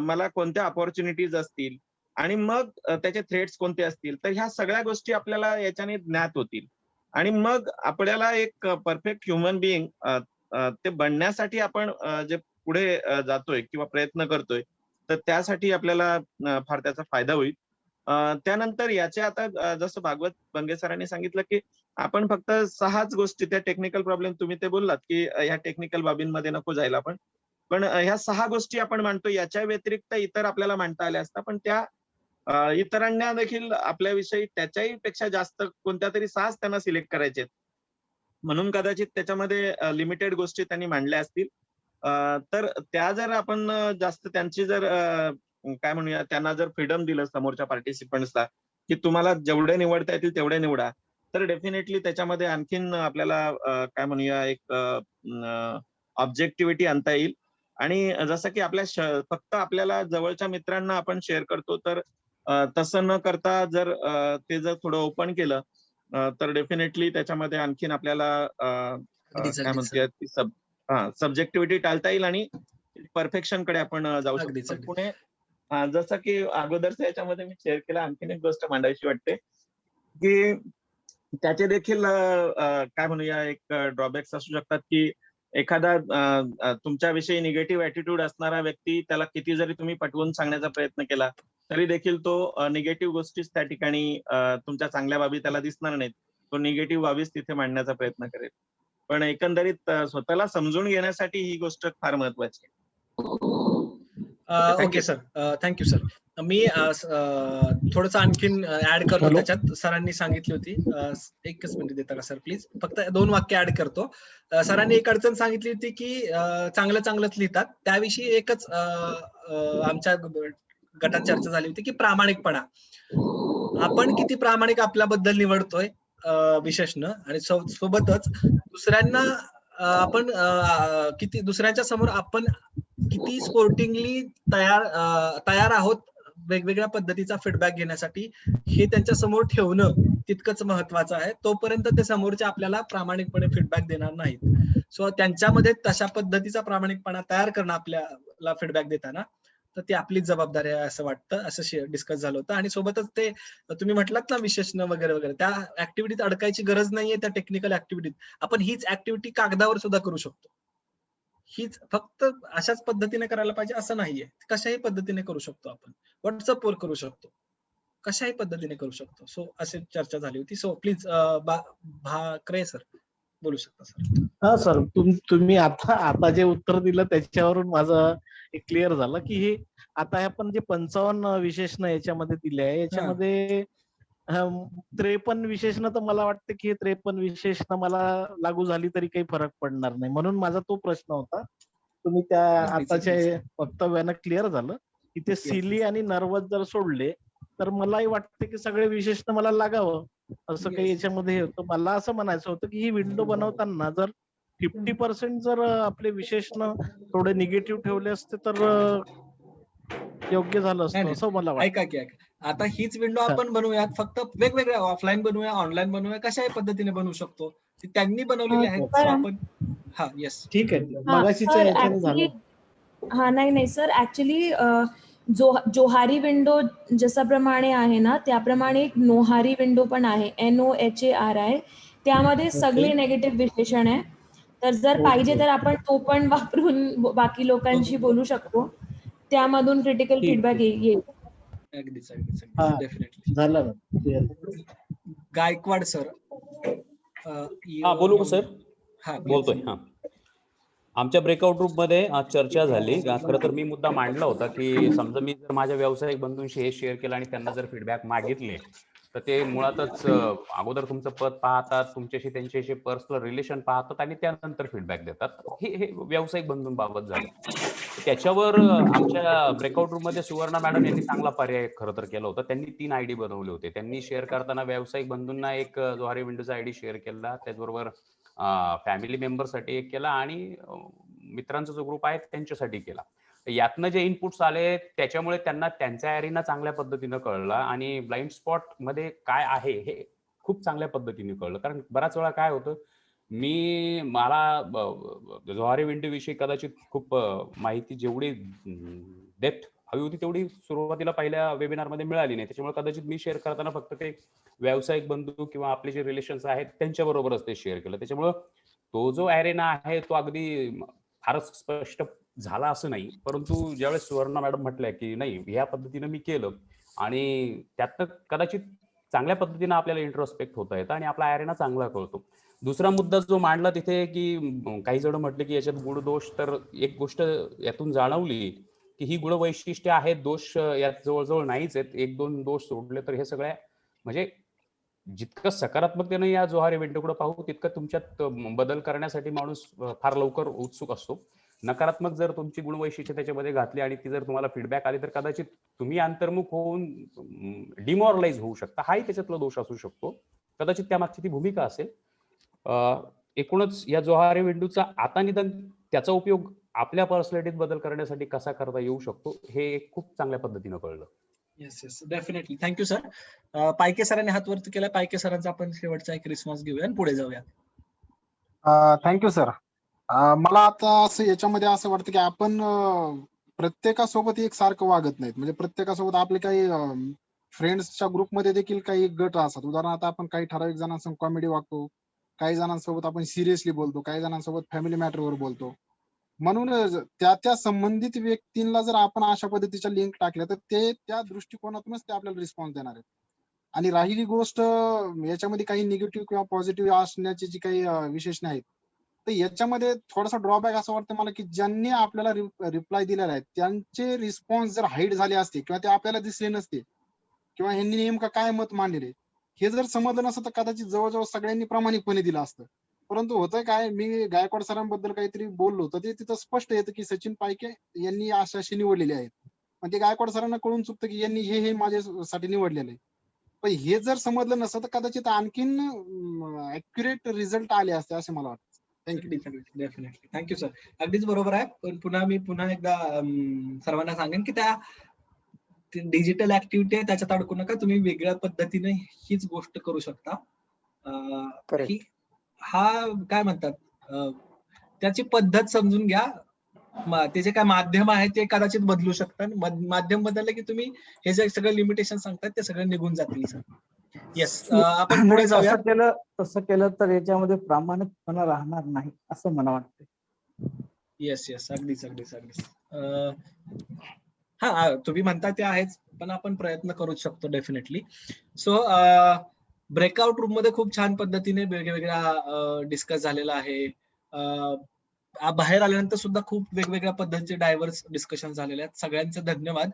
मला कोणत्या अपॉर्च्युनिटीज असतील आणि मग त्याचे थ्रेट्स कोणते असतील, तर ह्या सगळ्या गोष्टी आपल्याला याच्याने ज्ञात होतील आणि मग आपल्याला एक परफेक्ट ह्युमन बिईंग ते बनण्यासाठी आपण जे पुढे जातोय किंवा प्रयत्न करतोय, तर त्यासाठी आपल्याला फार त्याचा फायदा होईल. त्यानंतर याचे आता जसं भागवत बंगे सरांनी सांगितलं की आपण फक्त 6च गोष्टी, त्या टेक्निकल प्रॉब्लेम तुम्ही ते बोललात की ह्या टेक्निकल बाबींमध्ये नको जायला आपण, पण ह्या 6 गोष्टी आपण मांडतो, याच्या व्यतिरिक्त इतर आपल्याला मांडता आल्या असतात, पण त्या इतरांना देखील आपल्याविषयी त्याच्याही पेक्षा जास्त कोणत्या तरी 6च त्यांना सिलेक्ट करायचे आहेत, म्हणून कदाचित त्याच्यामध्ये लिमिटेड गोष्टी त्यांनी मांडल्या असतील. तर त्या जर आपण जास्त त्यांची जर काय म्हणूया त्यांना जर फ्रीडम दिलं समोरच्या पार्टिसिपंट्सला की तुम्हाला जेवढे निवडता येतील तेवढे निवडा, तर डेफिनेटली त्याच्यामध्ये आणखीन आपल्याला काय म्हणूया एक ऑब्जेक्टिव्हिटी आणता येईल. आणि जसं की फक्त आपल्याला जवळच्या मित्रांना आपण शेअर करतो, तर तसं न करता जर ते जर थोडं ओपन केलं तर डेफिनेटली त्याच्यामध्ये आणखीन आपल्याला काय म्हणतात सब्जेक्टिव्हिटी टाळता येईल आणि परफेक्शन कडे आपण जाऊ शकतो. पुणे जसं की अगोदरच्या याच्यामध्ये मी शेअर केलं, आणखीन एक गोष्ट मांडायची वाटते की त्याचे देखील काय म्हणूया एक ड्रॉबॅक्स असू शकतात की एखादा तुमच्याविषयी निगेटिव्ह ऍटिट्यूड असणारा व्यक्ती, त्याला किती जरी तुम्ही पटवून सांगण्याचा प्रयत्न केला तरी देखील तो निगेटिव्ह गोष्टीच त्या ठिकाणी तुमच्या चांगल्या बाबी त्याला दिसणार नाहीत, तो निगेटिव्ह बाबीच तिथे मांडण्याचा प्रयत्न करेल. पण एकंदरीत स्वतःला समजून घेण्यासाठी ही गोष्ट फार महत्वाची आहे. Okay sir, thank you sir. मी थोडंसं आणखीन ऍड करतो त्याच्यात. सरांनी सांगितली होती, एकच मिनिट देता का सर प्लीज, फक्त 2 वाक्य ऍड करतो. सरांनी एक अडचण सांगितली होती की चांगलंच लिहितात, त्याविषयी एकच आमच्या गटात चर्चा झाली होती की प्रामाणिकपणा. आपण किती प्रामाणिक आपल्याबद्दल निवडतोय विशेषण, आणि सोबतच दुसऱ्यांना आपण किती दुसऱ्यांच्या समोर आपण किती स्पोर्टिंगली तयार आहोत वेगवेगळ्या पद्धतीचा फीडबॅक घेण्यासाठी, हे त्यांच्या समोर ठेवणं तितकंच महत्वाचं आहे. तोपर्यंत ते समोरचे आपल्याला प्रामाणिकपणे फीडबॅक देणार नाहीत. सो त्यांच्यामध्ये तशा पद्धतीचा प्रामाणिकपणा तयार करणं आपल्याला फीडबॅक देताना, तर ती आपलीच जबाबदारी आहे असं वाटतं, असं डिस्कस झालं होतं. आणि सोबतच ते तुम्ही म्हटलात ना विशेषण वगैरे वगैरे, त्या ऍक्टिव्हिटीत अडकायची गरज नाहीये. त्या टेक्निकल ऍक्टिव्हिटीत आपण हीच ऍक्टिव्हिटी कागदावर सुद्धा करू शकतो. हीच फक्त अशाच पद्धतीने करायला पाहिजे असं नाहीये. कशाही पद्धतीने करू शकतो आपण. व्हॉट्सअपवर करू शकतो, कशाही पद्धतीने करू शकतो. सो अशी चर्चा झाली होती. सो प्लीज भाकरे सर बोलू शकता सर. हा सर, तुम्ही आता जे उत्तर दिलं त्याच्यावरून माझं एक क्लिअर झालं की हे आता आपण जे 55 विशेषण याच्यामध्ये दिले आहे, याच्यामध्ये 53 विशेषण, तर मला वाटतं की हे 53 विशेषण मला लागू झाली तरी काही फरक पडणार नाही. म्हणून माझा तो प्रश्न होता. तुम्ही त्या आताच्या वक्तव्यानं क्लिअर झालं की ते सिली आणि नर्वस जर सोडले तर मलाही वाटतं की सगळे विशेषण मला लागावं असं काही याच्यामध्ये होतं. मला असं म्हणायचं होतं की ही विंडो बनवताना जर 50% जर आपले विशेषण थोडे निगेटिव्ह ठेवले असते तर योग्य झालं असतं असं मला वाटतं. ऐका की ऐका, आता हीच विंडो आपण बनवूयात, फक्त वेगवेगळ्या ऑफलाईन बनवूया, ऑनलाईन बनवूया, कशाही पद्धतीने बनवू शकतो. ती त्यांनी बनवलेली आहे. सो आपण येस ठीक आहे, मगाशीच्या याच्याने झालं. हा नाही सर, ऍक्च्युली जोहारी विंडो जसाप्रमाणे आहे ना, त्याप्रमाणे एक नोहारी विंडो पण आहे, NOHARI. त्यामध्ये सगळे नेगेटिव्ह विशेषण आहे. तर जर पाहिजे तर आपण तो पण वापरून बाकी लोकांशी बोलू शकतो. त्यामधून क्रिटिकल फीडबॅक येईल. अगदीच अगदीच डेफिनेटली झालं. गायकवाड सर. हा बोलू का सर? हा बोलतोय. हा, आमच्या ब्रेकआउट ग्रुप मध्ये आज चर्चा झाली. खरं तर मी मुद्दा मांडला होता की समजा मी जर माझ्या व्यावसायिक बंधूंशी हे शेअर केलं आणि त्यांना जर फीडबॅक मागितले तर ते मुळातच अगोदर तुमचं पद पाहतात, तुमच्याशी त्यांच्याशी पर्सनल रिलेशन पाहतात आणि त्यानंतर फीडबॅक देतात. हे व्यावसायिक बंधूंबाबत झालं. त्याच्यावर आमच्या ब्रेकआउट रूम मध्ये सुवर्णा मॅडम यांनी चांगला पर्याय खरं तर केला होता. त्यांनी 3 आयडी बनवले होते. त्यांनी शेअर करताना व्यावसायिक बंधूंना एक जोहारी विंडोचा आयडी शेअर केला, त्याचबरोबर फॅमिली मेंबरसाठी एक केला आणि मित्रांचा जो ग्रुप आहे त्यांच्यासाठी केला. यातनं जे इनपुट्स आले त्याच्यामुळे त्यांना त्यांचा एरिना चांगल्या पद्धतीनं कळला आणि ब्लाइंड स्पॉट मध्ये काय आहे हे खूप चांगल्या पद्धतीने कळलं. कारण बऱ्याच वेळा काय होतं, मला जोहारी विंडो विषयी कदाचित खूप माहिती जेवढी डेप्थ हवी होती तेवढी सुरुवातीला पहिल्या वेबिनार मध्ये मिळाली नाही. त्याच्यामुळे कदाचित मी शेअर करताना फक्त ते व्यावसायिक बंधू किंवा आपले जे रिलेशन्स आहेत त्यांच्याबरोबरच ते शेअर केलं. त्याच्यामुळं तो जो एरेना आहे तो अगदी फारच स्पष्ट झाला असं नाही. परंतु ज्यावेळेस सुवर्णा मॅडम म्हटलंय की नाही ह्या पद्धतीनं मी केलं आणि त्यातनं कदाचित चांगल्या पद्धतीनं आपल्याला इंट्रोस्पेक्ट होता येतं आणि आपला एरेना चांगला कळतो. दुसरा मुद्दा जो मांडला तिथे की काही जण म्हटले की याच्यात गुण दोष, तर एक गोष्ट यातून जाणवली की ही गुण वैशिष्ट्य आहेत, दोष यात जवळजवळ नाहीच आहेत. 1-2 दोष सोडले तर हे सगळ्या म्हणजे जितकं सकारात्मकतेने या जोहारी विंडोकडे पाहू तितकं तुमच्यात बदल करण्यासाठी माणूस फार लवकर उत्सुक असतो. नकारात्मक जर तुमची गुणवैशिष्ट्य त्याच्यामध्ये घातली आणि ती जर तुम्हाला फीडबॅक आली तर कदाचित तुम्ही अंतर्मुख होऊन डिमॉरलाइज होऊ शकता. हाही त्याच्यातला दोष असू शकतो, कदाचित त्यामागची ती भूमिका असेल. एकूणच या जोहारी विंडोचा आता निदान त्याचा उपयोग आपल्या पर्सनॅलिटीत बदल करण्यासाठी कसा करता येऊ शकतो हे खूप चांगल्या पद्धतीनं कळलं. Yes definitely. Thank you sir. पायके सरांनी हात वरती केला. पायके सरांचा आपण शेवटचा एक रिस्पॉन्स घेऊया आणि पुढे जाऊया. Thank you sir. मला आता असं याच्यामध्ये असं वाटतं की आपण प्रत्येकासोबत एक सारखं वागत नाहीत. म्हणजे प्रत्येकासोबत आपले काही फ्रेंड्सच्या ग्रुपमध्ये देखील काही गट असतात. उदाहरणार्थ आपण काही ठराविक जणांसोबत कॉमेडी वागतो, काही जणांसोबत आपण सिरियसली बोलतो, काही जणांसोबत फॅमिली मॅटरवर बोलतो. म्हणून त्या संबंधित व्यक्तींना जर आपण अशा पद्धतीच्या लिंक टाकल्या तर ते त्या दृष्टिकोनातूनच ते आपल्याला रिस्पॉन्स देणार आहेत. आणि राहिली गोष्ट याच्यामध्ये काही निगेटिव्ह किंवा पॉझिटिव्ह असण्याची जी काही विशेषणे आहेत, तर याच्यामध्ये थोडासा ड्रॉबॅक असं वाटतं मला की ज्यांनी आपल्याला रिप्लाय दिलेला आहे त्यांचे रिस्पॉन्स जर हाईड झाले असते किंवा ते आपल्याला दिसले नसते किंवा ह्यांनी नेमकं काय मत मांडलेले हे जर समजलं नसतं तर कदाचित जवळजवळ सगळ्यांनी प्रामाणिकपणे दिलं असतं. परंतु होतंय काय, मी गायकवाड सरांबद्दल काहीतरी बोललो तर ते तिथं स्पष्ट येतं की सचिन पायके यांनी अशी निवडलेले आहेत. पण ते गायकवाड सरांना कळून चुकतं की यांनी हे माझ्यासाठी निवडलेलं आहे. पण हे जर समजलं नसतं तर कदाचित आणखीन ऍक्युरेट रिझल्ट आले असते असं मला वाटतं. डेफिनेटली. Thank you sir. अगदीच बरोबर आहे. पण पुन्हा एकदा सर्वांना सांगेन की त्या डिजिटल ऍक्टिव्हिटी आहे त्याच्यात अडकू नका. तुम्ही वेगळ्या पद्धतीने हीच गोष्ट करू शकता. हा काय म्हणतात त्याची पद्धत समजून घ्या ते जे काय माध्यम आहे ते कदाचित बदलू शकतात. माध्यम बदललं की तुम्ही हे जे सगळं लिमिटेशन सांगतात ते सगळे निघून जातील सर. येस, आपण पुढे नाही, जाऊया. तसं केलं तर याच्यामध्ये प्रामाणिकपणा राहणार नाही असं मला वाटतं. येस येस, अगदीच अगदीच अगदीच. हा, तुम्ही म्हणता ते आहेच, पण आपण प्रयत्न करूच शकतो डेफिनेटली. सो ब्रेकआउट रूम मध्ये खूप छान पद्धतीने वेगवेगळ्या डिस्कस झालेला आहे. बाहेर आल्यानंतर सुद्धा खूप वेगवेगळ्या पद्धतीचे डायव्हर्स डिस्कशन झालेले आहेत. सगळ्यांचे धन्यवाद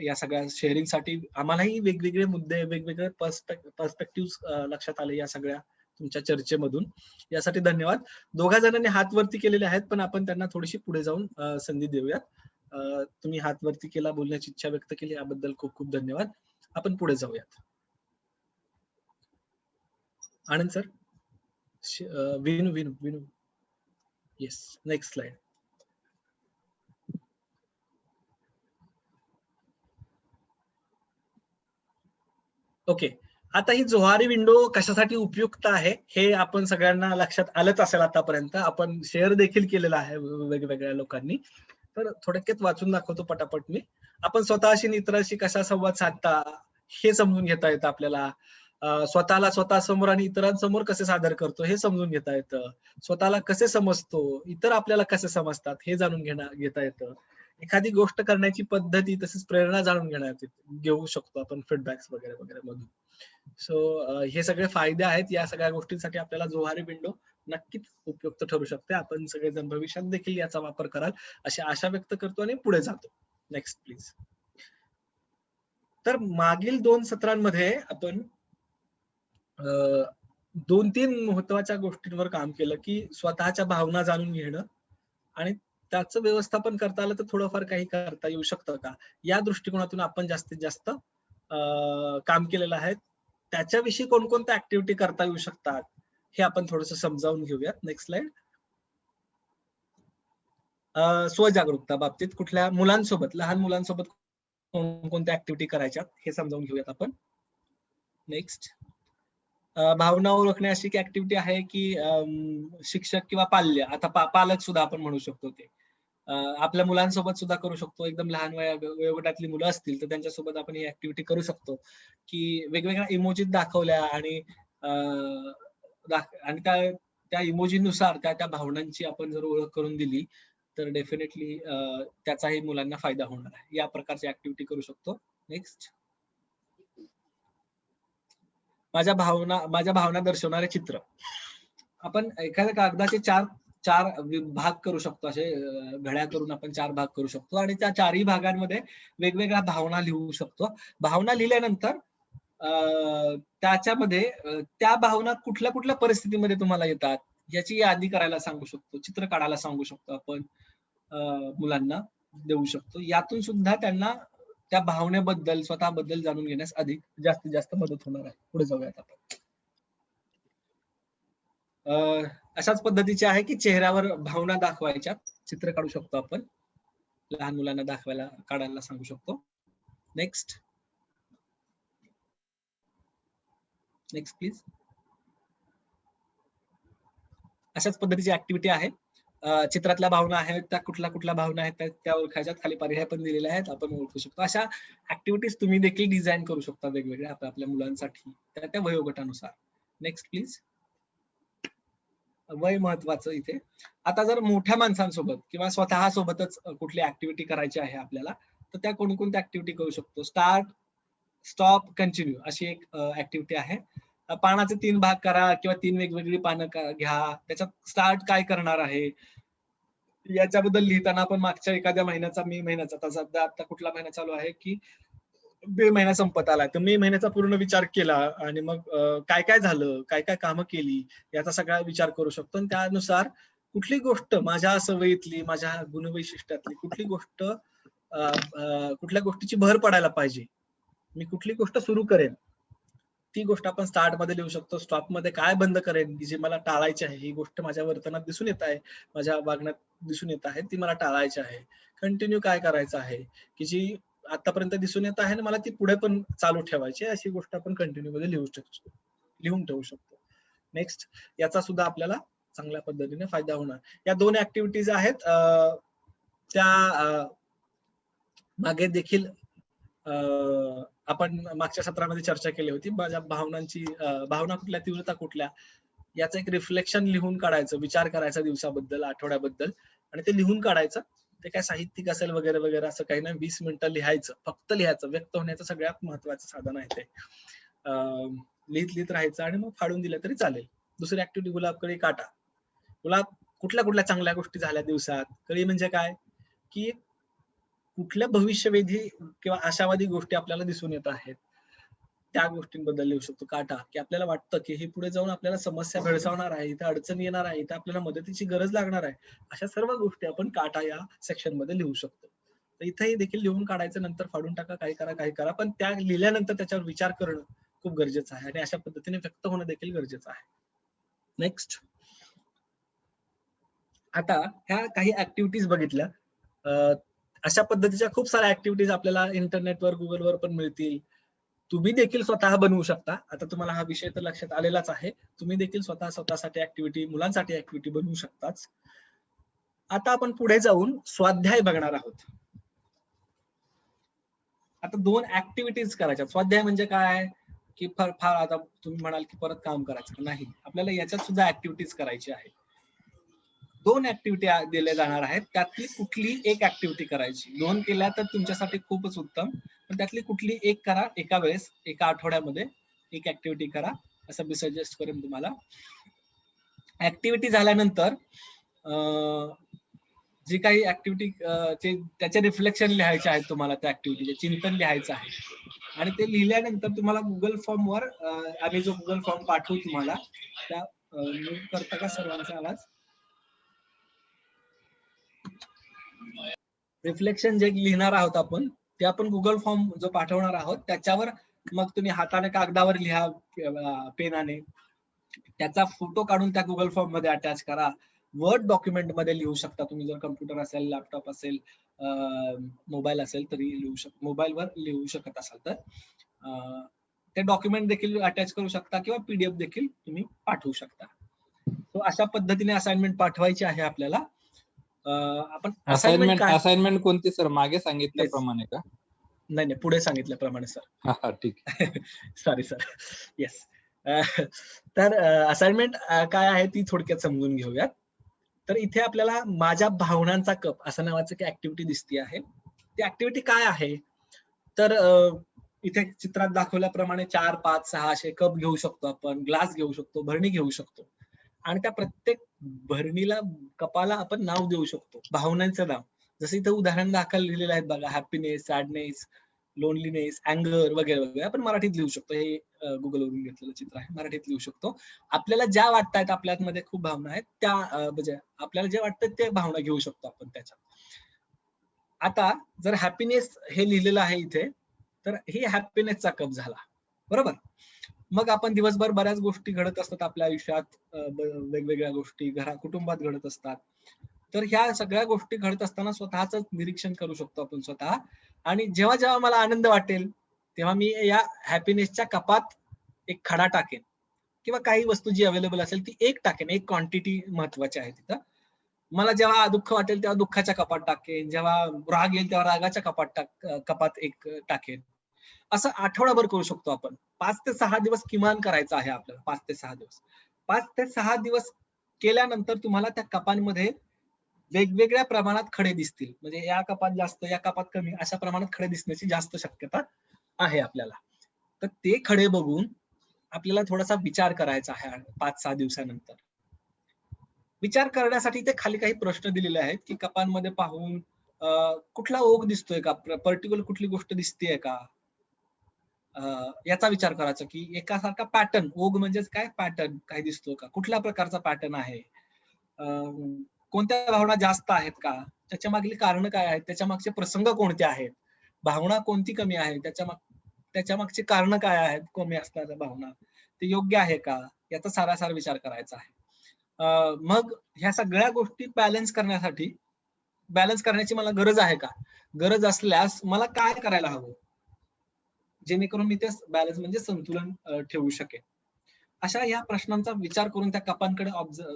या सगळ्या शेअरिंगसाठी. आम्हालाही वेगवेगळे मुद्दे, वेगवेगळे पर्स्पेक्टिव्ह लक्षात आले या सगळ्या तुमच्या चर्चेमधून. यासाठी धन्यवाद. दोघा जणांनी हात वरती केलेले आहेत, पण आपण त्यांना थोडीशी पुढे जाऊन संधी देऊयात. तुम्ही हात वरती केला, बोलण्याची इच्छा व्यक्त केली, याबद्दल खूप खूप धन्यवाद. आपण पुढे जाऊयात. Anand sir, Vinu Vinu Vinu yes, next slide. Okay, आता ही जोहारी विंडो कशासाठी उपयुक्त आहे हे आपण सगळ्यांना लक्षात आलंच असेल आतापर्यंत. आपण शेअर देखील केलेला आहे वेगवेगळ्या लोकांनी. तर थोडक्यात वाचून दाखवतो पटापट मी. आपण स्वतःशी आणि इतरांशी कसा संवाद साधता हे समजून घेता येतं आपल्याला. स्वतःला स्वतःसमोर आणि इतरांसमोर कसे सादर करतो हे समजून घेता येतं. स्वतःला कसे समजतो, इतर आपल्याला कसे समजतात हे जाणून घेता येतं. एखादी गोष्ट करण्याची पद्धती तसेच प्रेरणा जाणून घेऊ शकतो आपण फीडबॅक्स वगैरे वगैरे मधून. सो हे सगळे फायदे आहेत. या सगळ्या गोष्टींसाठी आपल्याला जोहारी विंडो नक्कीच उपयुक्त ठरू शकते. आपण सगळेजण भविष्यात देखील याचा वापर कराल अशी आशा व्यक्त करतो आणि पुढे जातो. Next please. तर मागील 2 सत्रांमध्ये आपण 2-3 महत्वाच्या गोष्टींवर काम केलं की स्वतःच्या भावना जाणून घेणं आणि त्याचं व्यवस्थापन करता आलं तर थोडंफार काही करता येऊ शकतं का, या दृष्टिकोनातून आपण जास्तीत जास्त काम केलेलं आहे. त्याच्याविषयी कोणकोणत्या ऍक्टिव्हिटी करता येऊ शकतात हे आपण थोडंसं समजावून घेऊयात. Next slide. स्वजागरूकता बाबतीत कुठल्या मुलांसोबत, लहान मुलांसोबत कोणकोणत्या ऍक्टिव्हिटी करायच्या हे समजावून घेऊयात आपण. नेक्स्ट. भावना ओळखणे अशी एक ऍक्टिव्हिटी आहे की शिक्षक किंवा पाल्य, आता पालक सुद्धा आपण म्हणू शकतो, ते आपल्या मुलांसोबत सुद्धा करू शकतो. एकदम लहान वयोगटातली मुलं असतील तर त्यांच्यासोबत आपण ही ऍक्टिव्हिटी करू शकतो की वेगवेगळ्या इमोजीत दाखवल्या आणि त्या इमोजीनुसार त्या भावनांची आपण जर ओळख करून दिली तर डेफिनेटली त्याचाही मुलांना फायदा होणार आहे. या प्रकारची ऍक्टिव्हिटी करू शकतो. नेक्स्ट. माझ्या भावना दर्शवणारे चित्र. आपण एखाद्या कागदाचे चार भाग करू शकतो. असे घड्या करून आपण 4 भाग करू शकतो आणि त्या 4ही भागांमध्ये वेगवेगळ्या भावना लिहू शकतो. भावना लिहिल्यानंतर त्याच्यामध्ये त्या भावना कुठल्या कुठल्या परिस्थितीमध्ये तुम्हाला येतात याची यादी करायला सांगू शकतो. चित्र काढायला सांगू शकतो आपण, मुलांना देऊ शकतो. यातून सुद्धा त्यांना त्या भावनेबद्दल, स्वतःबद्दल जाणून घेण्यास अधिक जास्तीत जास्त मदत होणार आहे. पुढे जाऊयात आपण. अशाच पद्धतीचे आहे की चेहऱ्यावर भावना दाखवायच्या, चित्र काढू शकतो आपण, लहान मुलांना काढायला सांगू शकतो. नेक्स्ट. Next please. अशाच पद्धतीची ऍक्टिव्हिटी आहे. चित्रातल्या भावना आहेत त्या कुठल्या भावना आहेत त्या ओळखायच्यात. खाली पर्याय पण दिलेले आहेत, आपण ओळखू शकतो. अशा ऍक्टिव्हिटीज तुम्ही देखील डिझाईन करू शकता वेगवेगळ्या आपल्या मुलांसाठी त्या वयोगटानुसार. Next please. वय महत्वाचं इथे. आता जर मोठ्या माणसांसोबत किंवा स्वतः सोबतच कुठली ऍक्टिव्हिटी करायची आहे आपल्याला तर त्या कोणकोणत्या ऍक्टिव्हिटी करू शकतो. स्टार्ट, स्टॉप, कंटिन्यू अशी एक ऍक्टिव्हिटी आहे. पानाचे 3 भाग करा किंवा 3 वेगवेगळी पानं घ्या. त्याच्यात स्टार्ट काय करणार आहे याच्याबद्दल लिहिताना आपण मागच्या एखाद्या महिन्याचा, मे महिन्याचा, आता सध्या आता कुठला महिना चालू आहे की मे महिना संपत आलाय, तर मे महिन्याचा पूर्ण विचार केला आणि मग काय काय झालं, काय काय कामं केली याचा सगळा विचार करू शकतो. आणि त्यानुसार कुठली गोष्ट माझ्या सवयीतली, माझ्या गुणवैशिष्ट्यातली कुठली गोष्ट, कुठल्या गोष्टीची भर पडायला पाहिजे, मी कुठली गोष्ट सुरू करेन ती गोष्ट आपण स्टार्ट मध्ये लिहू शकतो. स्टॉप मध्ये काय बंद करेन की जी मला टाळायची आहे, ही गोष्ट माझ्या वर्तनात दिसून येत आहे, माझ्या वागण्यात दिसून येत आहे, ती मला टाळायची आहे. कंटिन्यू काय करायचं आहे की जी आतापर्यंत दिसून येत आहे आणि मला ती पुढे पण चालू ठेवायची, अशी गोष्ट आपण कंटिन्यू मध्ये लिहून ठेवू शकतो. नेक्स्ट. याचा सुद्धा आपल्याला चांगल्या पद्धतीने फायदा होणार. या 2 ऍक्टिव्हिटीज आहेत. त्या मागे देखील आपण मागच्या सत्रामध्ये चर्चा केली होती. माझ्या भावना कुठल्या, तीव्रता कुठल्या, याचं एक रिफ्लेक्शन लिहून काढायचं, विचार करायचा दिवसाबद्दल, आठवड्याबद्दल, आणि ते लिहून काढायचं. ते काय साहित्यिक असेल वगैरे वगैरे असं काही नाही. 20 मिनिटं लिहायचं, फक्त लिहायचं. व्यक्त होण्याचं सगळ्यात महत्वाचं साधन आहे ते. लिहित राहायचं आणि मग फाडून दिलं तरी चालेल. दुसरी ऍक्टिव्हिटी गुलाब कळी काटा. गुलाब कुठल्या चांगल्या गोष्टी झाल्या दिवसात. कळी म्हणजे काय की कुठल्या भविष्यवेधी किंवा आशावादी गोष्टी आपल्याला दिसून येत आहेत, त्या गोष्टींबद्दल लिहू शकतो. काटा की आपल्याला वाटतं की हे पुढे जाऊन आपल्याला समस्या भेडसावणार आहे, इथे अडचण येणार आहे, इथे आपल्याला मदतीची गरज लागणार आहे. अशा सर्व गोष्टी आपण काटा या सेक्शन मध्ये लिहू शकतो. तर इथेही देखील लिहून काढायचं, नंतर फाडून टाका, काही करा, पण त्या लिहिल्यानंतर त्याच्यावर विचार करणं खूप गरजेचं आहे आणि अशा पद्धतीने व्यक्त होणं देखील गरजेचं आहे. नेक्स्ट, आता ह्या काही ऍक्टिव्हिटीज बघितल्या. अशा पद्धतीच्या खूप साऱ्या ऍक्टिव्हिटीज आपल्याला इंटरनेटवर, गुगलवर पण मिळतील. तुम्ही देखील स्वतः बनवू शकता. आता तुम्हाला हा विषय तर लक्षात आलेलाच आहे. तुम्ही देखील स्वतःसाठी ऍक्टिव्हिटी, मुलांसाठी ऍक्टिव्हिटी बनवू शकताच. आता आपण पुढे जाऊन स्वाध्याय बघणार आहोत. आता 2 ऍक्टिव्हिटीज करायच्या. स्वाध्याय म्हणजे काय की फार आता तुम्ही म्हणाल की परत काम करायचं नाही, आपल्याला याच्यात सुद्धा ऍक्टिव्हिटीज करायची आहे. 2 ऍक्टिव्हिटी दिल्या जाणार आहेत. त्यातली कुठली एक ऍक्टिव्हिटी करायची. 2 केल्या तर तुमच्यासाठी खूपच उत्तम, पण त्यातली कुठली एक करा. एका वेळेस, एका आठवड्यामध्ये एक ऍक्टिव्हिटी करा, असं मी सजेस्ट करेन तुम्हाला. ऍक्टिव्हिटी झाल्यानंतर जी काही ऍक्टिव्हिटी त्याचे रिफ्लेक्शन लिहायचे आहेत तुम्हाला, त्या ऍक्टिव्हिटीचे चिंतन लिहायचं आहे. आणि ते लिहिल्यानंतर तुम्हाला गुगल फॉर्मवर, आम्ही जो गुगल फॉर्म पाठवू तुम्हाला, त्या म्यूट करता का सर्वांचा आवाज? रिफ्लेक्शन जे लिहिणार आहोत आपण, ते आपण गुगल फॉर्म जो पाठवणार आहोत त्याच्यावर मग तुम्ही हाताने कागदावर लिहा, पेनाने. त्याचा फोटो काढून त्या गुगल फॉर्म मध्ये अटॅच करा. वर्ड डॉक्युमेंट मध्ये लिहू शकता तुम्ही, जर कम्प्युटर असेल, लॅपटॉप असेल, मोबाईल असेल तरी लिहू शकता. मोबाईलवर लिहू शकत असाल तर ते डॉक्युमेंट देखील अटॅच करू शकता किंवा पीडीएफ देखील तुम्ही पाठवू शकता. तो अशा पद्धतीने असाइनमेंट पाठवायची आहे आपल्याला. आपण असाइनमेंट कोणती सर? मागे सांगितल्याप्रमाणे का? नाही, पुढे सांगितल्याप्रमाणे सर. हा ठीक. Sorry sir. येस. तर असाइनमेंट काय आहे ती थोडक्यात समजून घेऊयात. तर इथे आपल्याला माझ्या भावनांचा कप असं नावाचं की ऍक्टिव्हिटी दिसते आहे. ती ऍक्टिव्हिटी काय आहे तर इथे चित्रात दाखवल्याप्रमाणे 4, 5, 6 असे कप घेऊ शकतो आपण, ग्लास घेऊ शकतो, भरणी घेऊ शकतो. आणि त्या प्रत्येक भरणीला, कपाला आपण नाव देऊ शकतो, भावनांचं नाव. जसं इथं उदाहरण दाखल लिहिलेलं आहेत बघा, हॅपीनेस, सॅडनेस, लोनलीनेस, अँगर वगैरे वगैरे आपण मराठीत लिहू शकतो. हे गुगलवरून घेतलेलं चित्र आहे, मराठीत लिहू शकतो. आपल्याला ज्या वाटतायत, आपल्यामध्ये खूप भावना आहेत त्या, म्हणजे आपल्याला जे वाटतं ते भावना घेऊ शकतो आपण त्याच्यात. आता जर हॅपीनेस हे लिहिलेलं आहे इथे, तर ही हॅपीनेसचा कप झाला, बरोबर. मग आपण दिवसभर बऱ्याच गोष्टी घडत असतात आपल्या आयुष्यात, वेगवेगळ्या गोष्टी कुटुंबात घडत असतात. तर ह्या सगळ्या गोष्टी घडत असताना स्वतःच निरीक्षण करू शकतो आपण स्वतः. आणि जेव्हा जेव्हा मला आनंद वाटेल तेव्हा मी या हॅपीनेसच्या कपात एक खडा टाकेन किंवा काही वस्तू जी अवेलेबल असेल ती एक टाकेन. एक क्वांटिटी महत्वाची आहे तिथं. मला जेव्हा दुःख वाटेल तेव्हा दुःखाच्या कपात टाकेन, जेव्हा राग येईल तेव्हा रागाच्या कपात एक टाकेन. असं आठवडाभर करू शकतो आपण. 5 ते 6 दिवस किमान करायचं आहे आपल्याला. 5 ते 6 दिवस. 5 ते 6 दिवस केल्यानंतर तुम्हाला त्या कपांमध्ये वेगवेगळ्या प्रमाणात खडे दिसतील. म्हणजे या कपात जास्त, या कपात कमी, अशा प्रमाणात खडे दिसण्याची जास्त शक्यता आहे आपल्याला. तर ते खडे बघून आपल्याला थोडासा विचार करायचा आहे 5-6 दिवसानंतर. विचार करण्यासाठी ते खाली काही प्रश्न दिलेले आहेत की कपांमध्ये पाहून कुठला ओघ दिसतोय का, पर्टिक्युलर कुठली गोष्ट दिसतेय का, याचा विचार करायचा की एकासारखा पॅटर्न, ओघ म्हणजेच काय, पॅटर्न काय दिसतो का, कुठल्या प्रकारचा पॅटर्न आहे, कोणत्या भावना जास्त आहेत का, त्याच्या मागली कारण काय आहेत, त्याच्या मागचे प्रसंग कोणते आहेत, भावना कोणती कमी आहे, त्याच्या मागची कारण काय आहेत कमी असणाऱ्या भावना, ते योग्य आहे का, याचा सारासार विचार करायचा आहे. मग ह्या सगळ्या गोष्टी बॅलन्स करण्याची मला गरज आहे का, गरज असल्यास मला काय करायला हवं जेणेकरून मी ते बॅलन्स म्हणजे संतुलन ठेवू शकेन. अशा या प्रश्नांचा विचार करून त्या कपांकडे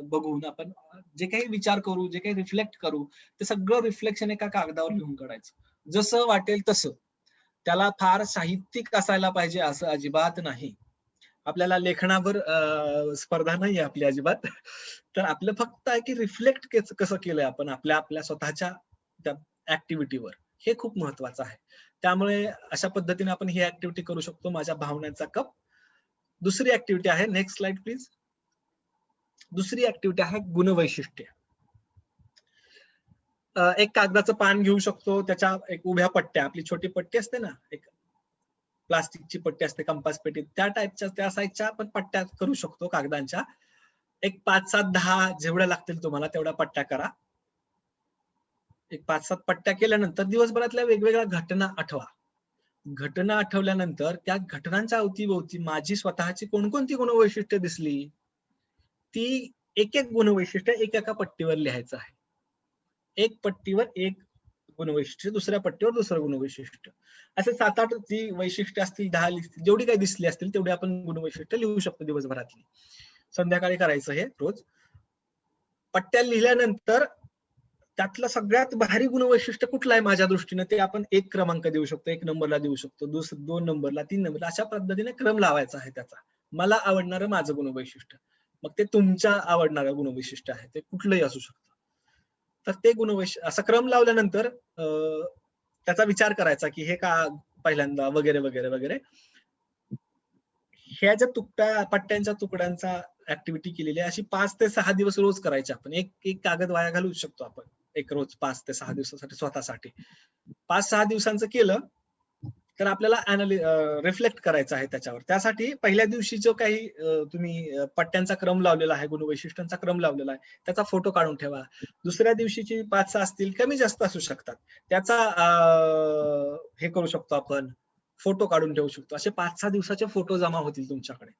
बघून आपण जे काही विचार करू, जे काही रिफ्लेक्ट करू, ते सगळं रिफ्लेक्शन एका कागदावर लिहून काढायचं. जसं वाटेल तसं. त्याला फार साहित्यिक असायला पाहिजे असं अजिबात नाही. आपल्याला लेखनावर स्पर्धा नाही आपली अजिबात. तर आपलं फक्त आहे की रिफ्लेक्ट कसं केलंय आपण आपल्या स्वतःच्या त्या ऍक्टिव्हिटीवर, हे खूप महत्वाचं आहे. त्यामुळे अशा पद्धतीने आपण ही ऍक्टिव्हिटी करू शकतो, माझ्या भावनांचा कप. दुसरी ऍक्टिव्हिटी आहे, नेक्स्ट स्लाइड प्लीज. दुसरी ऍक्टिव्हिटी आहे गुणवैशिष्ट्य. एक कागदाचं पान घेऊ शकतो, त्याच्या एक उभ्या पट्ट्या, आपली छोटी पट्टी असते ना, एक प्लास्टिकची पट्टी असते कंपास पेटीत, त्या टाईपच्या त्या साईजच्या आपण पट्ट्या करू शकतो कागदांच्या. एक 5, 7, 10 जेवढ्या लागतील तुम्हाला तेवढ्या पट्ट्या करा. एक 5, 7 पट्ट्या केल्यानंतर दिवसभरातल्या वेगवेगळ्या घटना आठवा. घटना आठवल्यानंतर त्या घटनांच्या अवतीभोवती माझी स्वतःची कोणकोणती गुणवैशिष्ट्ये दिसली, ती एक एक गुणवैशिष्ट्य एका पट्टीवर लिहायचं आहे. एक पट्टीवर एक गुणवैशिष्ट्य, दुसऱ्या पट्टीवर दुसरं गुणवैशिष्ट्य, असे 7-8 जी वैशिष्ट्य असतील, 10 लिस्तील, जेवढी काही दिसली असतील तेवढी आपण गुणवैशिष्ट्य लिहू शकतो दिवसभरातली. संध्याकाळी करायचं हे रोज. पट्ट्या लिहिल्यानंतर त्यातलं सगळ्यात भारी गुणवैशिष्ट्य कुठलं आहे माझ्या दृष्टीने, ते आपण 1 क्रमांक देऊ शकतो, 1 नंबरला देऊ शकतो, 2 नंबरला, 3 नंबरला, अशा पद्धतीने क्रम लावायचा आहे त्याचा. मला आवडणारं माझं गुणवैशिष्ट्य, मग ते तुमच्या आवडणारं गुणवैशिष्ट्य आहे, ते कुठलंही असू शकतं. तर ते गुणवैशिष्ट्य असा क्रम लावल्यानंतर त्याचा विचार करायचा की हे का पहिल्यांदा वगैरे वगैरे वगैरे. ह्या ज्या पट्ट्यांच्या तुकड्यांचा ऍक्टिव्हिटी केलेली आहे, अशी 5 ते 6 दिवस रोज करायची आपण. एक कागद वाया घालवू शकतो आपण एक रोज 5 ते 6 दिवसासाठी स्वतःसाठी. 5-6 दिवसांचं केलं तर आपल्याला रिफ्लेक्ट करायचं आहे त्याच्यावर. त्यासाठी पहिल्या दिवशी जो काही तुम्ही पट्ट्यांचा क्रम लावलेला आहे, गुणवैशिष्ट्यांचा क्रम लावलेला आहे, त्याचा फोटो काढून ठेवा. दुसऱ्या दिवशीची 5-6 असतील, कमी जास्त असू शकतात, त्याचा हे करू शकतो आपण, फोटो काढून ठेवू शकतो. असे 5-6 दिवसाचे फोटो जमा होतील तुमच्याकडे.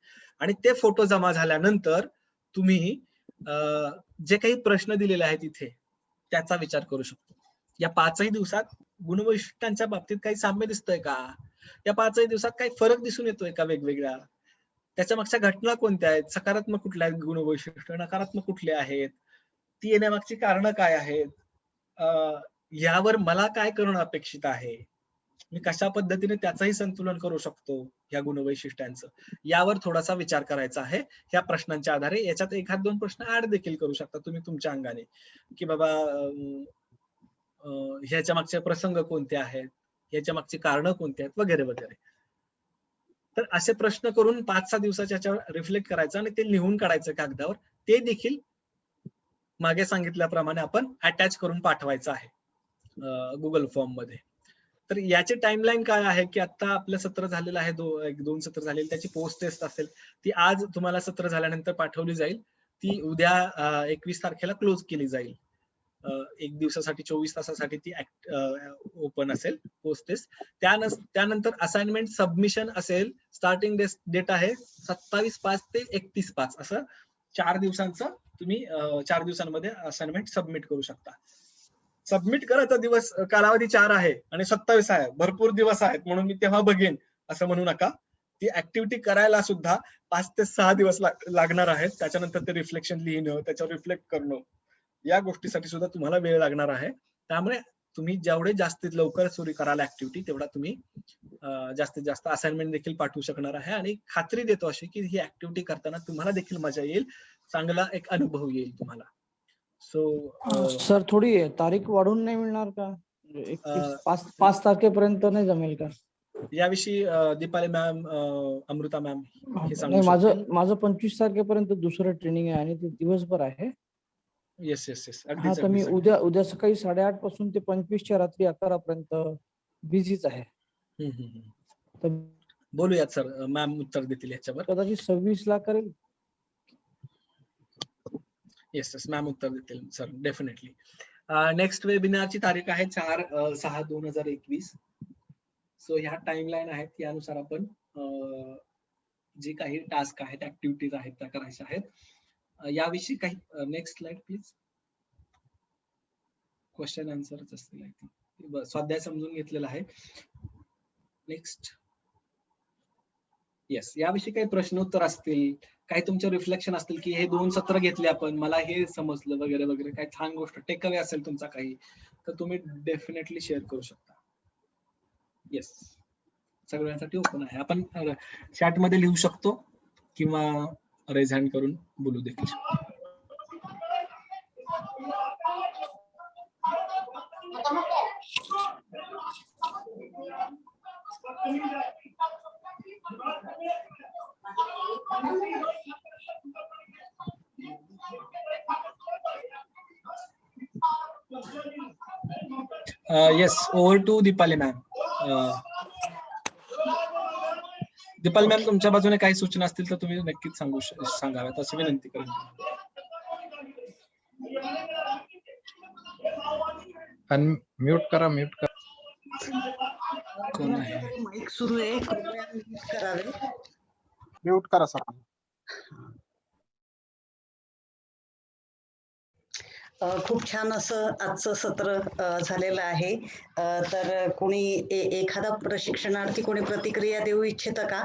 आणि ते फोटो जमा झाल्यानंतर तुम्ही जे काही प्रश्न दिलेले आहेत इथे त्याचा विचार करू शकतो. या 5ही दिवसात गुणवैशिष्ट्यांच्या बाबतीत काही साम्य दिसतंय का, या 5ही दिवसात काही फरक दिसून येतोय का वेगवेगळ्या, त्याच्या मागच्या घटना कोणत्या आहेत, सकारात्मक कुठल्या आहेत गुणवैशिष्ट्य, नकारात्मक कुठले आहेत, ती येण्यामागची कारणं काय आहेत, यावर मला काय करणं अपेक्षित आहे, मी कशा पद्धतीने त्याचंही संतुलन करू शकतो या गुणवैशिष्ट्यांचं, यावर थोडासा विचार करायचा आहे ह्या प्रश्नांच्या आधारे. याच्यात 1-2 प्रश्न ऍड देखील करू शकता तुम्ही तुमच्या अंगाने, की बाबा ह्याच्या मागचे प्रसंग कोणते आहेत, ह्याच्या मागची कारणं कोणती आहेत, वगैरे वगैरे. तर असे प्रश्न करून 5-6 दिवसाच्या ह्याच्यावर रिफ्लेक्ट करायचं आणि ते लिहून काढायचं कागदावर. ते देखील मागे सांगितल्याप्रमाणे आपण अटॅच करून पाठवायचं आहे गुगल फॉर्म मध्ये. तर याची टाइमलाईन काय आहे की आता आपलं सत्र झालेलं आहे, 1-2 सत्र झालेली, त्याची पोस्ट टेस्ट असेल ती आज तुम्हाला सत्र झाल्यानंतर पाठवली जाईल. ती उद्या 21 तारखेला क्लोज केली जाईल. 1 दिवसासाठी 24 तासासाठी ती ओपन असेल पोस्ट टेस्ट. त्यानंतर असाइनमेंट सबमिशन असेल. स्टार्टिंग डेट आहे 27/5 ते 31/5 असं 4 दिवसांचं तुम्ही 4 दिवसांमध्ये असाइनमेंट सबमिट करू शकता. सबमिट करायचा दिवस कालावधी 4 आहे आणि 27 आहे, भरपूर दिवस आहेत म्हणून मी तेव्हा बघेन असं म्हणू नका. ती ऍक्टिव्हिटी करायला सुद्धा 5 ते 6 दिवस लागणार आहेत. त्याच्यानंतर ते रिफ्लेक्शन लिहिणं, त्याच्यावर रिफ्लेक्ट करणं, या गोष्टीसाठी सुद्धा तुम्हाला वेळ लागणार आहे. त्यामुळे तुम्ही जेवढे जास्तीत लवकर सुरू कराल ऍक्टिव्हिटी, तेवढा तुम्ही जास्तीत जास्त असाइनमेंट देखील पाठवू शकणार आहे. आणि खात्री देतो अशी की ही ऍक्टिव्हिटी करताना तुम्हाला देखील मजा येईल, चांगला एक अनुभव येईल तुम्हाला. सर थोडी तारीख वाढवून नाही मिळणार का, 5 तारखेपर्यंत नाही जमेल का? याविषयी दीपाली मॅम, अमृता मॅम हे सांगू नाही, शकतील. माझं 25 तारखेपर्यंत दुसरं ट्रेनिंग आहे आणि ते दिवसभर आहे. येस येस येस, हा, तर मी उद्या सकाळी 8:30 पासून ते 25च्या रात्री 11 पर्यंत बिझीच आहे. तर बोलूयात सर, मॅम उत्तर देतील याच्यावर. कदाचित 26 ला करेल. येस येस, मॅम उत्तर देतील सर, डेफिनेटली. नेक्स्ट वेबिनारची तारीख आहे 4/6/2021. सो ह्या टाइमलाईन आहेत, यानुसार आपण जे काही टास्क आहेत, ऍक्टिव्हिटीज आहेत त्या करायच्या आहेत. याविषयी काही नेक्स्ट स्लाइड प्लीज. क्वेश्चन आन्सरच असतील, स्वाध्याय समजून घेतलेला आहे. नेक्स्ट. येस, याविषयी काही प्रश्नोत्तर असतील, काही तुमचे रिफ्लेक्शन असतील की हे 2 सत्र घेतले आपण, मला हे समजलं वगैरे वगैरे, काही छान गोष्ट टेक अवे असेल तुमचा काही, तर तुम्ही डेफिनेटली शेअर करू शकता. येस, सगळ्यांसाठी ओपन आहे. आपण चॅट मध्ये लिहू शकतो किंवा रेज हँड करून बोलू देखील शकतो. Yes, over to Deepali ma'am. Deepali ma'am, तुमच्या बाजूने काही सूचना असतील तर तुम्ही नक्कीच सांगाव्यात अशी विनंती करेन. म्यूट करा. कोण आहे? माईक सुरू आहे, कृपया म्यूट करावे. म्यूट करा सर. खूप छान असं आजचं सत्र झालेलं आहे. तर कोणी एखादा प्रशिक्षणार्थी कोणी प्रतिक्रिया देऊ इच्छितं का?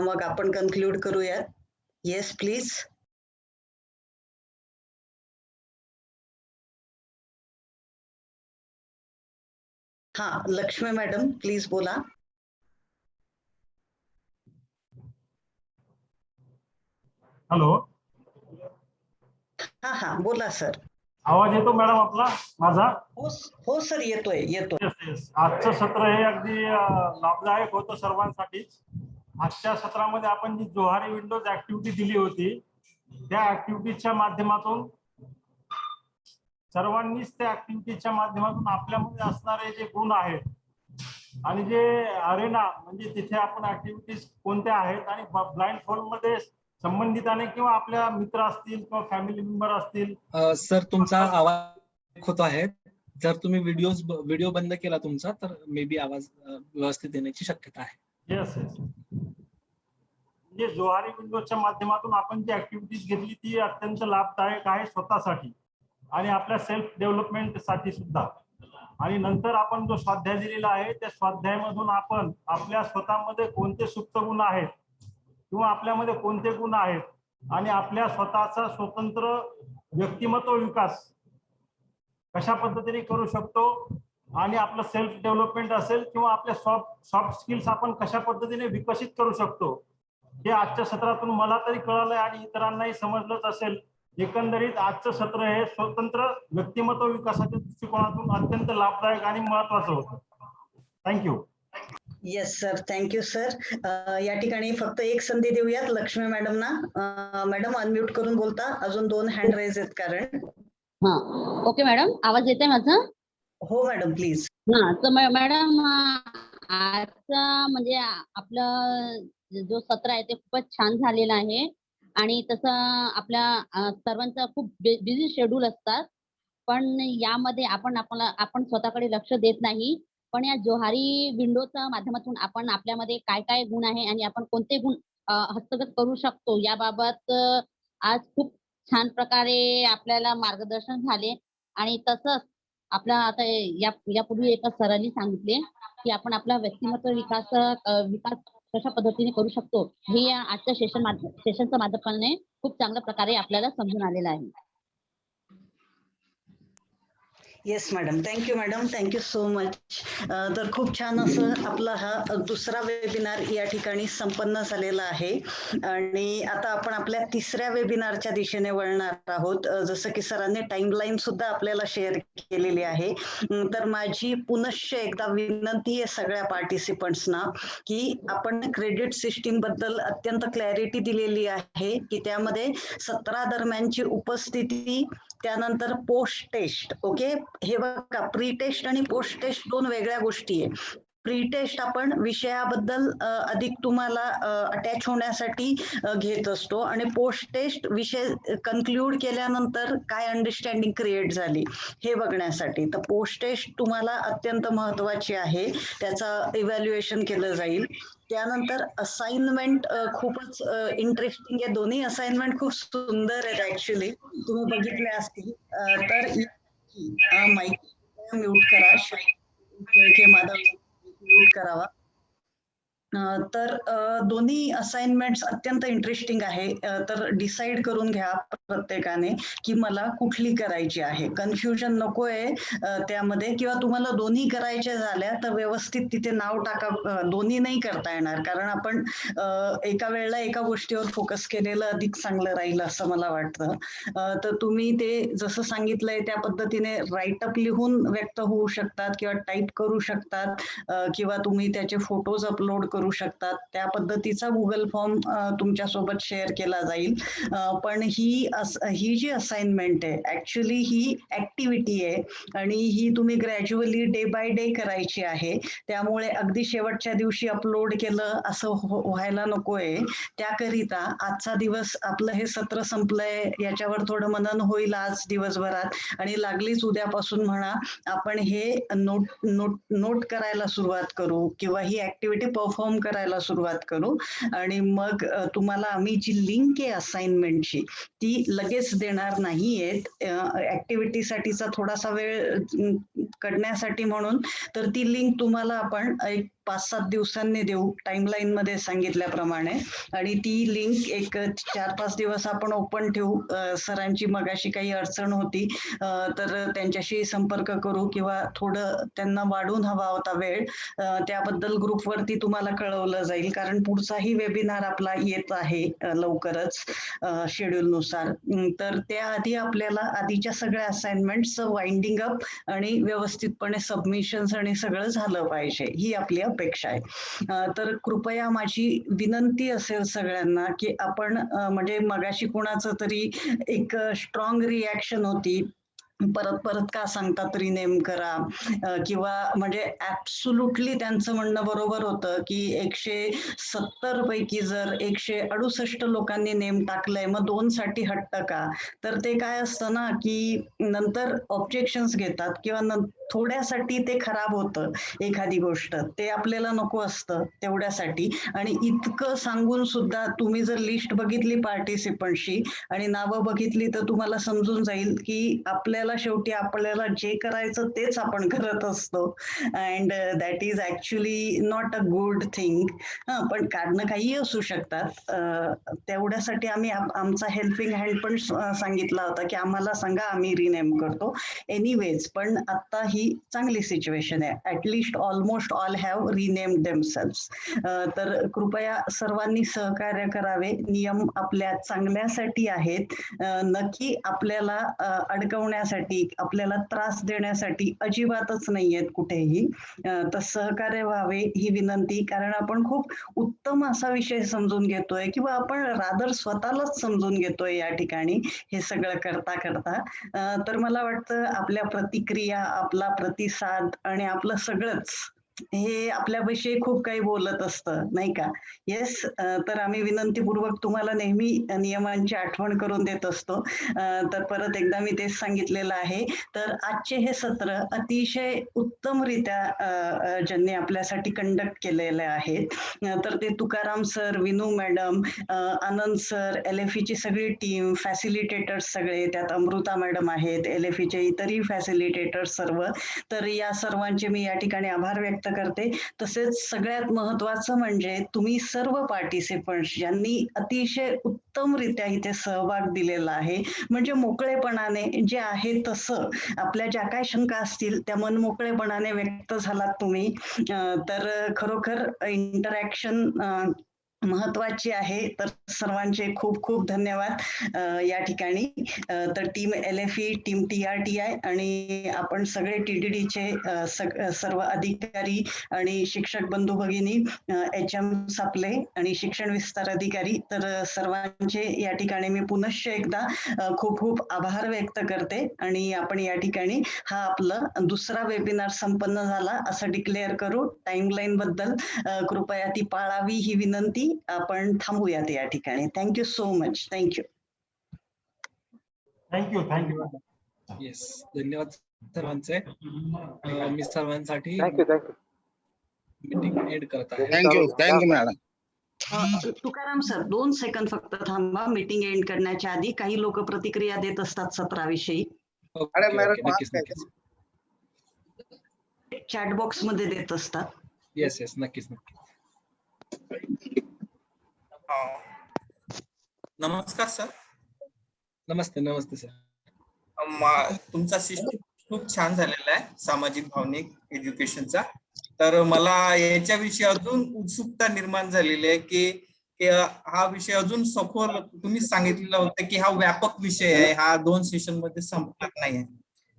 मग आपण कन्क्लूड करूयात. Yes please. हा, लक्ष्मी मॅडम प्लीज बोला. हॅलो. हा बोला सर. आवाज येतो मॅडम आपला माझा? हो सर, येतोय. आजचं सत्र हे अगदी लाभदायक होतं सर्वांसाठीच. आजच्या सत्रामध्ये आपण जी जोहारी विंडोज ऍक्टिव्हिटी दिली होती, त्या ऍक्टिव्हिटीच्या माध्यमातून सर्वांनीच त्या ऍक्टिव्हिटीच्या माध्यमातून आपल्यामध्ये असणारे जे गुण आहेत आणि जे अरेना म्हणजे तिथे आपण ऍक्टिव्हिटीज कोणत्या आहेत आणि ब्लाइंड फोल्ड मध्ये संबंधिताने किंवा आपल्या मित्र असतील किंवा फॅमिली मेंबर असतील. सर, तुमचा आवाज होत आहे. जर तुम्ही व्हिडिओ बंद केला तुमचा तर मे बी आवाज व्यवस्थित येण्याची शक्यता आहे. येस. म्हणजे जोहारी विंडोजच्या माध्यमातून आपण जी ऍक्टिव्हिटीज घेतली ती अत्यंत लाभदायक आहे स्वतःसाठी आणि आपल्या सेल्फ डेव्हलपमेंट साठी सुद्धा. आणि नंतर आपण जो स्वाध्याय दिलेला आहे त्या स्वाध्यायामधून आपण आपल्या स्वतःमध्ये कोणते सुप्त गुण आहेत किंवा आपल्यामध्ये कोणते गुण आहेत आणि आपल्या स्वतःचा स्वतंत्र व्यक्तिमत्व विकास कशा पद्धतीने करू शकतो आणि आपलं सेल्फ डेव्हलपमेंट असेल किंवा आपल्या सॉफ्ट स्किल्स आपण कशा पद्धतीने विकसित करू शकतो हे आजच्या सत्रातून मला तरी कळालंय आणि इतरांनाही समजलंच असेल. एकंदरीत आजचं सत्र हे स्वतंत्र व्यक्तिमत्व विकासाच्या दृष्टिकोनातून अत्यंत लाभदायक आणि महत्वाचं होतं. Thank you. Yes sir, thank you sir. या ठिकाणी फक्त एक संधी देऊयात लक्ष्मी मॅडमना. मॅडम अनम्यूट करून बोलता. अजून 2 हँड रेज आहेत कारण. हा, ओके मॅडम, आवाज येतोय माझा? हो मॅडम प्लीज. हा, तर मॅडम आजचा म्हणजे आपलं जो सत्र आहे ते खूपच छान झालेलं आहे आणि तसं आपल्या सर्वांचा खूप बिझी शेड्यूल असतात, पण यामध्ये आपण स्वतःकडे लक्ष देत नाही. पण या जोहारी विंडोच्या माध्यमातून आपण आपल्यामध्ये काय काय गुण आहे आणि आपण कोणते गुण हस्तगत करू शकतो याबाबत आज खूप छान प्रकारे आपल्याला मार्गदर्शन झाले. आणि तसंच आपला आता यापूर्वी एका सरांनी सांगितले की आपण आपला व्यक्तिमत्व विकास कशा पद्धतीने करू शकतो हे या आजच्या सेशनच्या माध्यमाने खूप चांगल्या प्रकारे आपल्याला समजून आलेलं आहे. Yes madam, thank you madam, thank you so much. तर खूप छान असं आपला हा दुसरा वेबिनार या ठिकाणी संपन्न झालेला आहे आणि आता आपण आपल्या तिसऱ्या वेबिनारच्या दिशेने वळणार आहोत. जसं की सरांनी टाइमलाईन सुद्धा आपल्याला शेअर केलेली आहे. तर माझी पुनश्च एकदा विनंती आहे सगळ्या पार्टिसिपंट्सना की आपण क्रेडिट सिस्टीम बद्दल अत्यंत क्लॅरिटी दिलेली आहे की त्यामध्ये 17 दरम्यानची उपस्थिती, त्यानंतर पोस्ट टेस्ट. ओके, हे बघा, प्री टेस्ट आणि पोस्ट टेस्ट 2 वेगळ्या गोष्टी आहे. प्री टेस्ट आपण विषयाबद्दल अधिक तुम्हाला अटॅच होण्यासाठी घेत असतो आणि पोस्ट टेस्ट विषय कन्क्लूड केल्यानंतर काय अंडरस्टँडिंग क्रिएट झाली हे बघण्यासाठी. तर पोस्ट टेस्ट तुम्हाला अत्यंत महत्वाची आहे, त्याचं इव्हॅल्युएशन केलं जाईल. त्यानंतर असाइनमेंट खूपच इंटरेस्टिंग आहे. दोन्ही असाइनमेंट खूप सुंदर आहेत ऍक्च्युली, तुम्ही बघितले असतील. तर माईक म्यूट करा, माधव म्यूट करावा. तर दोन्ही असाइनमेंट्स अत्यंत इंटरेस्टिंग आहे. तर डिसाईड करून घ्या प्रत्येकाने की मला कुठली करायची आहे. कन्फ्युजन नकोय त्यामध्ये, किंवा तुम्हाला दोन्ही करायच्या झाल्या तर व्यवस्थित तिथे नाव टाका. दोन्ही नाही करता येणार, कारण आपण एका वेळेला एका गोष्टीवर फोकस केलेलं अधिक चांगलं राहील असं मला वाटतं. तर तुम्ही ते जसं सांगितलंय त्या पद्धतीने राईटअप लिहून व्यक्त होऊ शकतात किंवा टाईप करू शकतात, किंवा तुम्ही त्याचे फोटोज अपलोड करू शकतात. त्या पद्धतीचा गुगल फॉर्म तुमच्यासोबत शेअर केला जाईल. पण ही जी असाइनमेंट आहे ऍक्च्युली ही ऍक्टिव्हिटी आहे आणि ही तुम्ही ग्रॅज्युअली डे बाय डे करायची आहे. त्यामुळे अगदी शेवटच्या दिवशी अपलोड केलं असं व्हायला नकोय. त्याकरिता आजचा दिवस आपलं हे सत्र संपलंय याच्यावर थोडं मनन होईल आज दिवसभरात, आणि लागलीच उद्यापासून म्हणा आपण हे नोट करायला सुरुवात करू किंवा ही ऍक्टिव्हिटी परफॉर्म करायला सुरुवात करू. आणि मग तुम्हाला आम्ही जी लिंक आहे असाइनमेंटची ती लगेच देणार नाहीये. ऍक्टिव्हिटीसाठीचा थोडासा वेळ काढण्यासाठी म्हणून, तर ती लिंक तुम्हाला आपण एक 5-7 दिवसांनी देऊ टाइमलाईन मध्ये सांगितल्याप्रमाणे. आणि ती लिंक एक 4-5 दिवस आपण ओपन ठेवू. सरांची मगाशी काही अडचण होती तर त्यांच्याशी संपर्क करू, किंवा थोडं त्यांना वाढून हवा होता वेळ, त्याबद्दल ग्रुपवरती तुम्हाला कळवलं जाईल, कारण पुढचाही वेबिनार आपला येत आहे लवकरच शेड्यूल नुसार. तर त्याआधी आपल्याला आधीच्या सगळ्या असाइनमेंट्स वाइंडिंग अप आणि व्यवस्थितपणे सबमिशन्स आणि सगळं झालं पाहिजे, ही आपली अपेक्षा आहे. तर कृपया माझी विनंती असेल सगळ्यांना की आपण म्हणजे मगाशी कोणाचं तरी एक स्ट्रॉंग रिॲक्शन होती, परत परत का सांगतात रिनेम करा, किंवा म्हणजे ऍब्सोल्युटली त्यांचं म्हणणं बरोबर होतं की 170 पैकी जर 168 लोकांनी नेम टाकलंय मग 2 साठी हट्ट का. तर ते काय असतं ना की नंतर ऑब्जेक्शन्स घेतात किंवा थोड्यासाठी ते खराब होतं एखादी गोष्ट, ते आपल्याला नको असतं तेवढ्यासाठी. आणि इतकं सांगून सुद्धा तुम्ही जर लिस्ट बघितली पार्टिसिपंटची आणि नावं बघितली तर तुम्हाला समजून जाईल की आपल्याला शेवटी आपल्याला जे करायचं तेच आपण करत असतो. And that is actually not a good thing. पण कारणं काही असू शकतात. तेवढ्यासाठी आम्ही आमचा हेल्पिंग हँड पण सांगितला होता की आम्हाला सांगा, आम्ही रिनेम करतो एनिवेज. पण आता ही चांगली सिच्युएशन आहे. At least almost all have renamed themselves. तर कृपया सर्वांनी सहकार्य करावे. नियम आपल्या चांगल्यासाठी आहेत, नक्की आपल्याला अडकवण्यासाठी, आपल्याला त्रास देण्यासाठी अजिबातच नाहीयेत कुठेही. तर सहकार्य व्हावे ही विनंती, कारण आपण खूप उत्तम असा विषय समजून घेतोय किंवा आपण रादर स्वतःलाच समजून घेतोय या ठिकाणी हे सगळं करता करता. तर मला वाटतं आपल्या प्रतिक्रिया, आपला प्रतिसाद आणि आपलं सगळंच हे आपल्याविषयी खूप काही बोलत असतं, नाही का. येस. तर आम्ही विनंतीपूर्वक तुम्हाला नेहमी नियमांची आठवण करून देत असतो. तर परत एकदा मी तेच सांगितलेलं आहे. तर आजचे हे सत्र अतिशय उत्तमरित्या ज्यांनी आपल्यासाठी कंडक्ट केलेले आहेत, तर ते तुकाराम सर, विनू मॅडम, आनंद सर, LFE ची सगळी टीम, फॅसिलिटेटर्स सगळे, त्यात अमृता मॅडम आहेत, LFE चे इतरही फॅसिलिटेटर्स सर्व. तर या सर्वांचे मी या ठिकाणी आभार व्यक्त करते. तसेच सगळ्यात महत्वाचं म्हणजे तुम्ही सर्व पार्टिसिपंट्स ज्यांनी अतिशय उत्तमरित्या इथे सहभाग दिलेला आहे, म्हणजे मोकळेपणाने जे आहे तसं आपल्या ज्या काय शंका असतील त्या मन मोकळेपणाने व्यक्त झालात तुम्ही. तर खरोखर इंटरॅक्शन महत्वाची आहे. तर सर्वांचे खूप खूप धन्यवाद या ठिकाणी. तर टीम LFE, टीम TRTI आणि आपण सगळे TDDचे सर्व अधिकारी आणि शिक्षक बंधू भगिनी, HM सापले आणि शिक्षण विस्तार अधिकारी, तर सर्वांचे या ठिकाणी मी पुनश्च एकदा खूप खूप आभार व्यक्त करते. आणि आपण या ठिकाणी हा आपला दुसरा वेबिनार संपन्न झाला असं डिक्लेअर करू. टाइमलाईन बद्दल कृपया ती पाळावी ही विनंती. आपण थांबूयात या ठिकाणी. Thank you so much. Thank you. Thank you. Yes, धन्यवाद सर्वांचे. मी सर्वांसाठी मीटिंग एंड करत आहे. Thank you madam. Tukaram sir 2 second फक्त थांबा. मीटिंग एंड करण्याच्या आधी काही लोक प्रतिक्रिया देत असतात सत्राविषयी. नक्कीच नक्कीच. चॅट बॉक्स मध्ये देत असतात. येस नक्कीच. नमस्कार सर. नमस्ते नमस्ते सर. तुमचा सिस्टम खूप छान झालेला आहे सामाजिक भावनिक एज्युकेशनचा. तर मला याच्याविषयी अजून उत्सुकता निर्माण झालेली आहे की हा विषय अजून सखोल तुम्ही सांगितलेलं होतं की हा व्यापक विषय आहे, हा 2 सेशन मध्ये संपणार नाही आहे.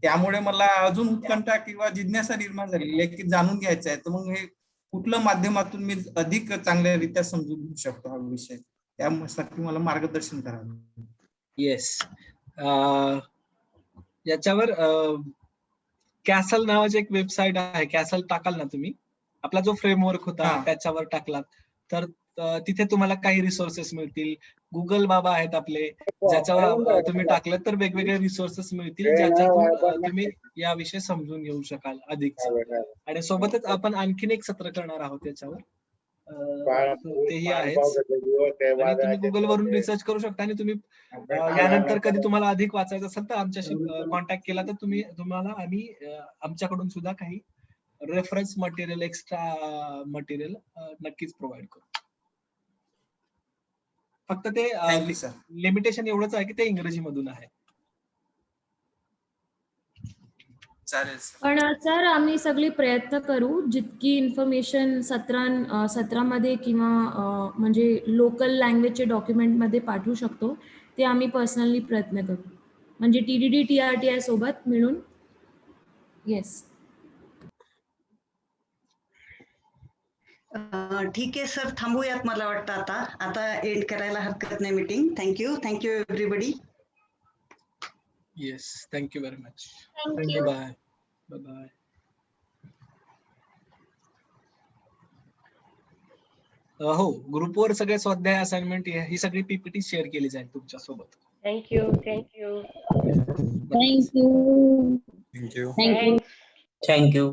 त्यामुळे मला अजून उत्कंठा किंवा जिज्ञासा निर्माण झालेली आहे की जाणून घ्यायचं आहे. तर मग हे कुठल्या माध्यमातून मी अधिक चांगल्यारीत्या समजून घेऊ शकतो हा विषय, त्यासाठी मला मार्गदर्शन करावं. येस, याच्यावर कॅसल नावाची एक वेबसाईट आहे. कॅसल टाकाल ना तुम्ही, आपला जो फ्रेमवर्क होता त्याच्यावर टाकलात तर तिथे तुम्हाला काही रिसोर्सेस मिळतील. गुगल बाबा आहेत आपले, ज्याच्यावर तुम्ही टाकलं तर वेगवेगळे रिसोर्सेस मिळतील ज्याच्यातून तुम्ही याविषयी समजून घेऊ शकाल अधिक. आणि सोबतच आपण आणखीन एक सत्र करणार आहोत याच्यावर, तेही आहेच. आणि तुम्ही गुगल वरून रिसर्च करू शकता. आणि तुम्ही यानंतर कधी तुम्हाला अधिक वाचायचं असेल तर आमच्याशी कॉन्टॅक्ट केला तर तुम्हाला आम्ही आमच्याकडून सुद्धा काही रेफरन्स मटेरियल, एक्स्ट्रा मटेरियल नक्कीच प्रोव्हाइड करू. फक्त ते लिमिटेशन एवढंच आहे की ते इंग्रजी मधून आहे. चालेल. पण सर आम्ही सगळे प्रयत्न करू जितकी इन्फॉर्मेशन सत्रामध्ये किंवा म्हणजे लोकल लँग्वेजचे डॉक्युमेंटमध्ये पाठवू शकतो ते आम्ही पर्सनली प्रयत्न करू, म्हणजे TDD TRTI सोबत मिळून. येस. ठीक आहे सर, थांबूयात मला वाटतं आता एंड करायला हरकत नाही meeting. Thank you everybody. Yes, thank you very much. Thank you. Bye bye. हो, ग्रुपवर सगळे स्वाध्याय, असाइनमेंट ही सगळी PPT शेअर केली जाईल तुमच्या सोबत. Thank you. Thank you. Thank you. Thank you. Thank you.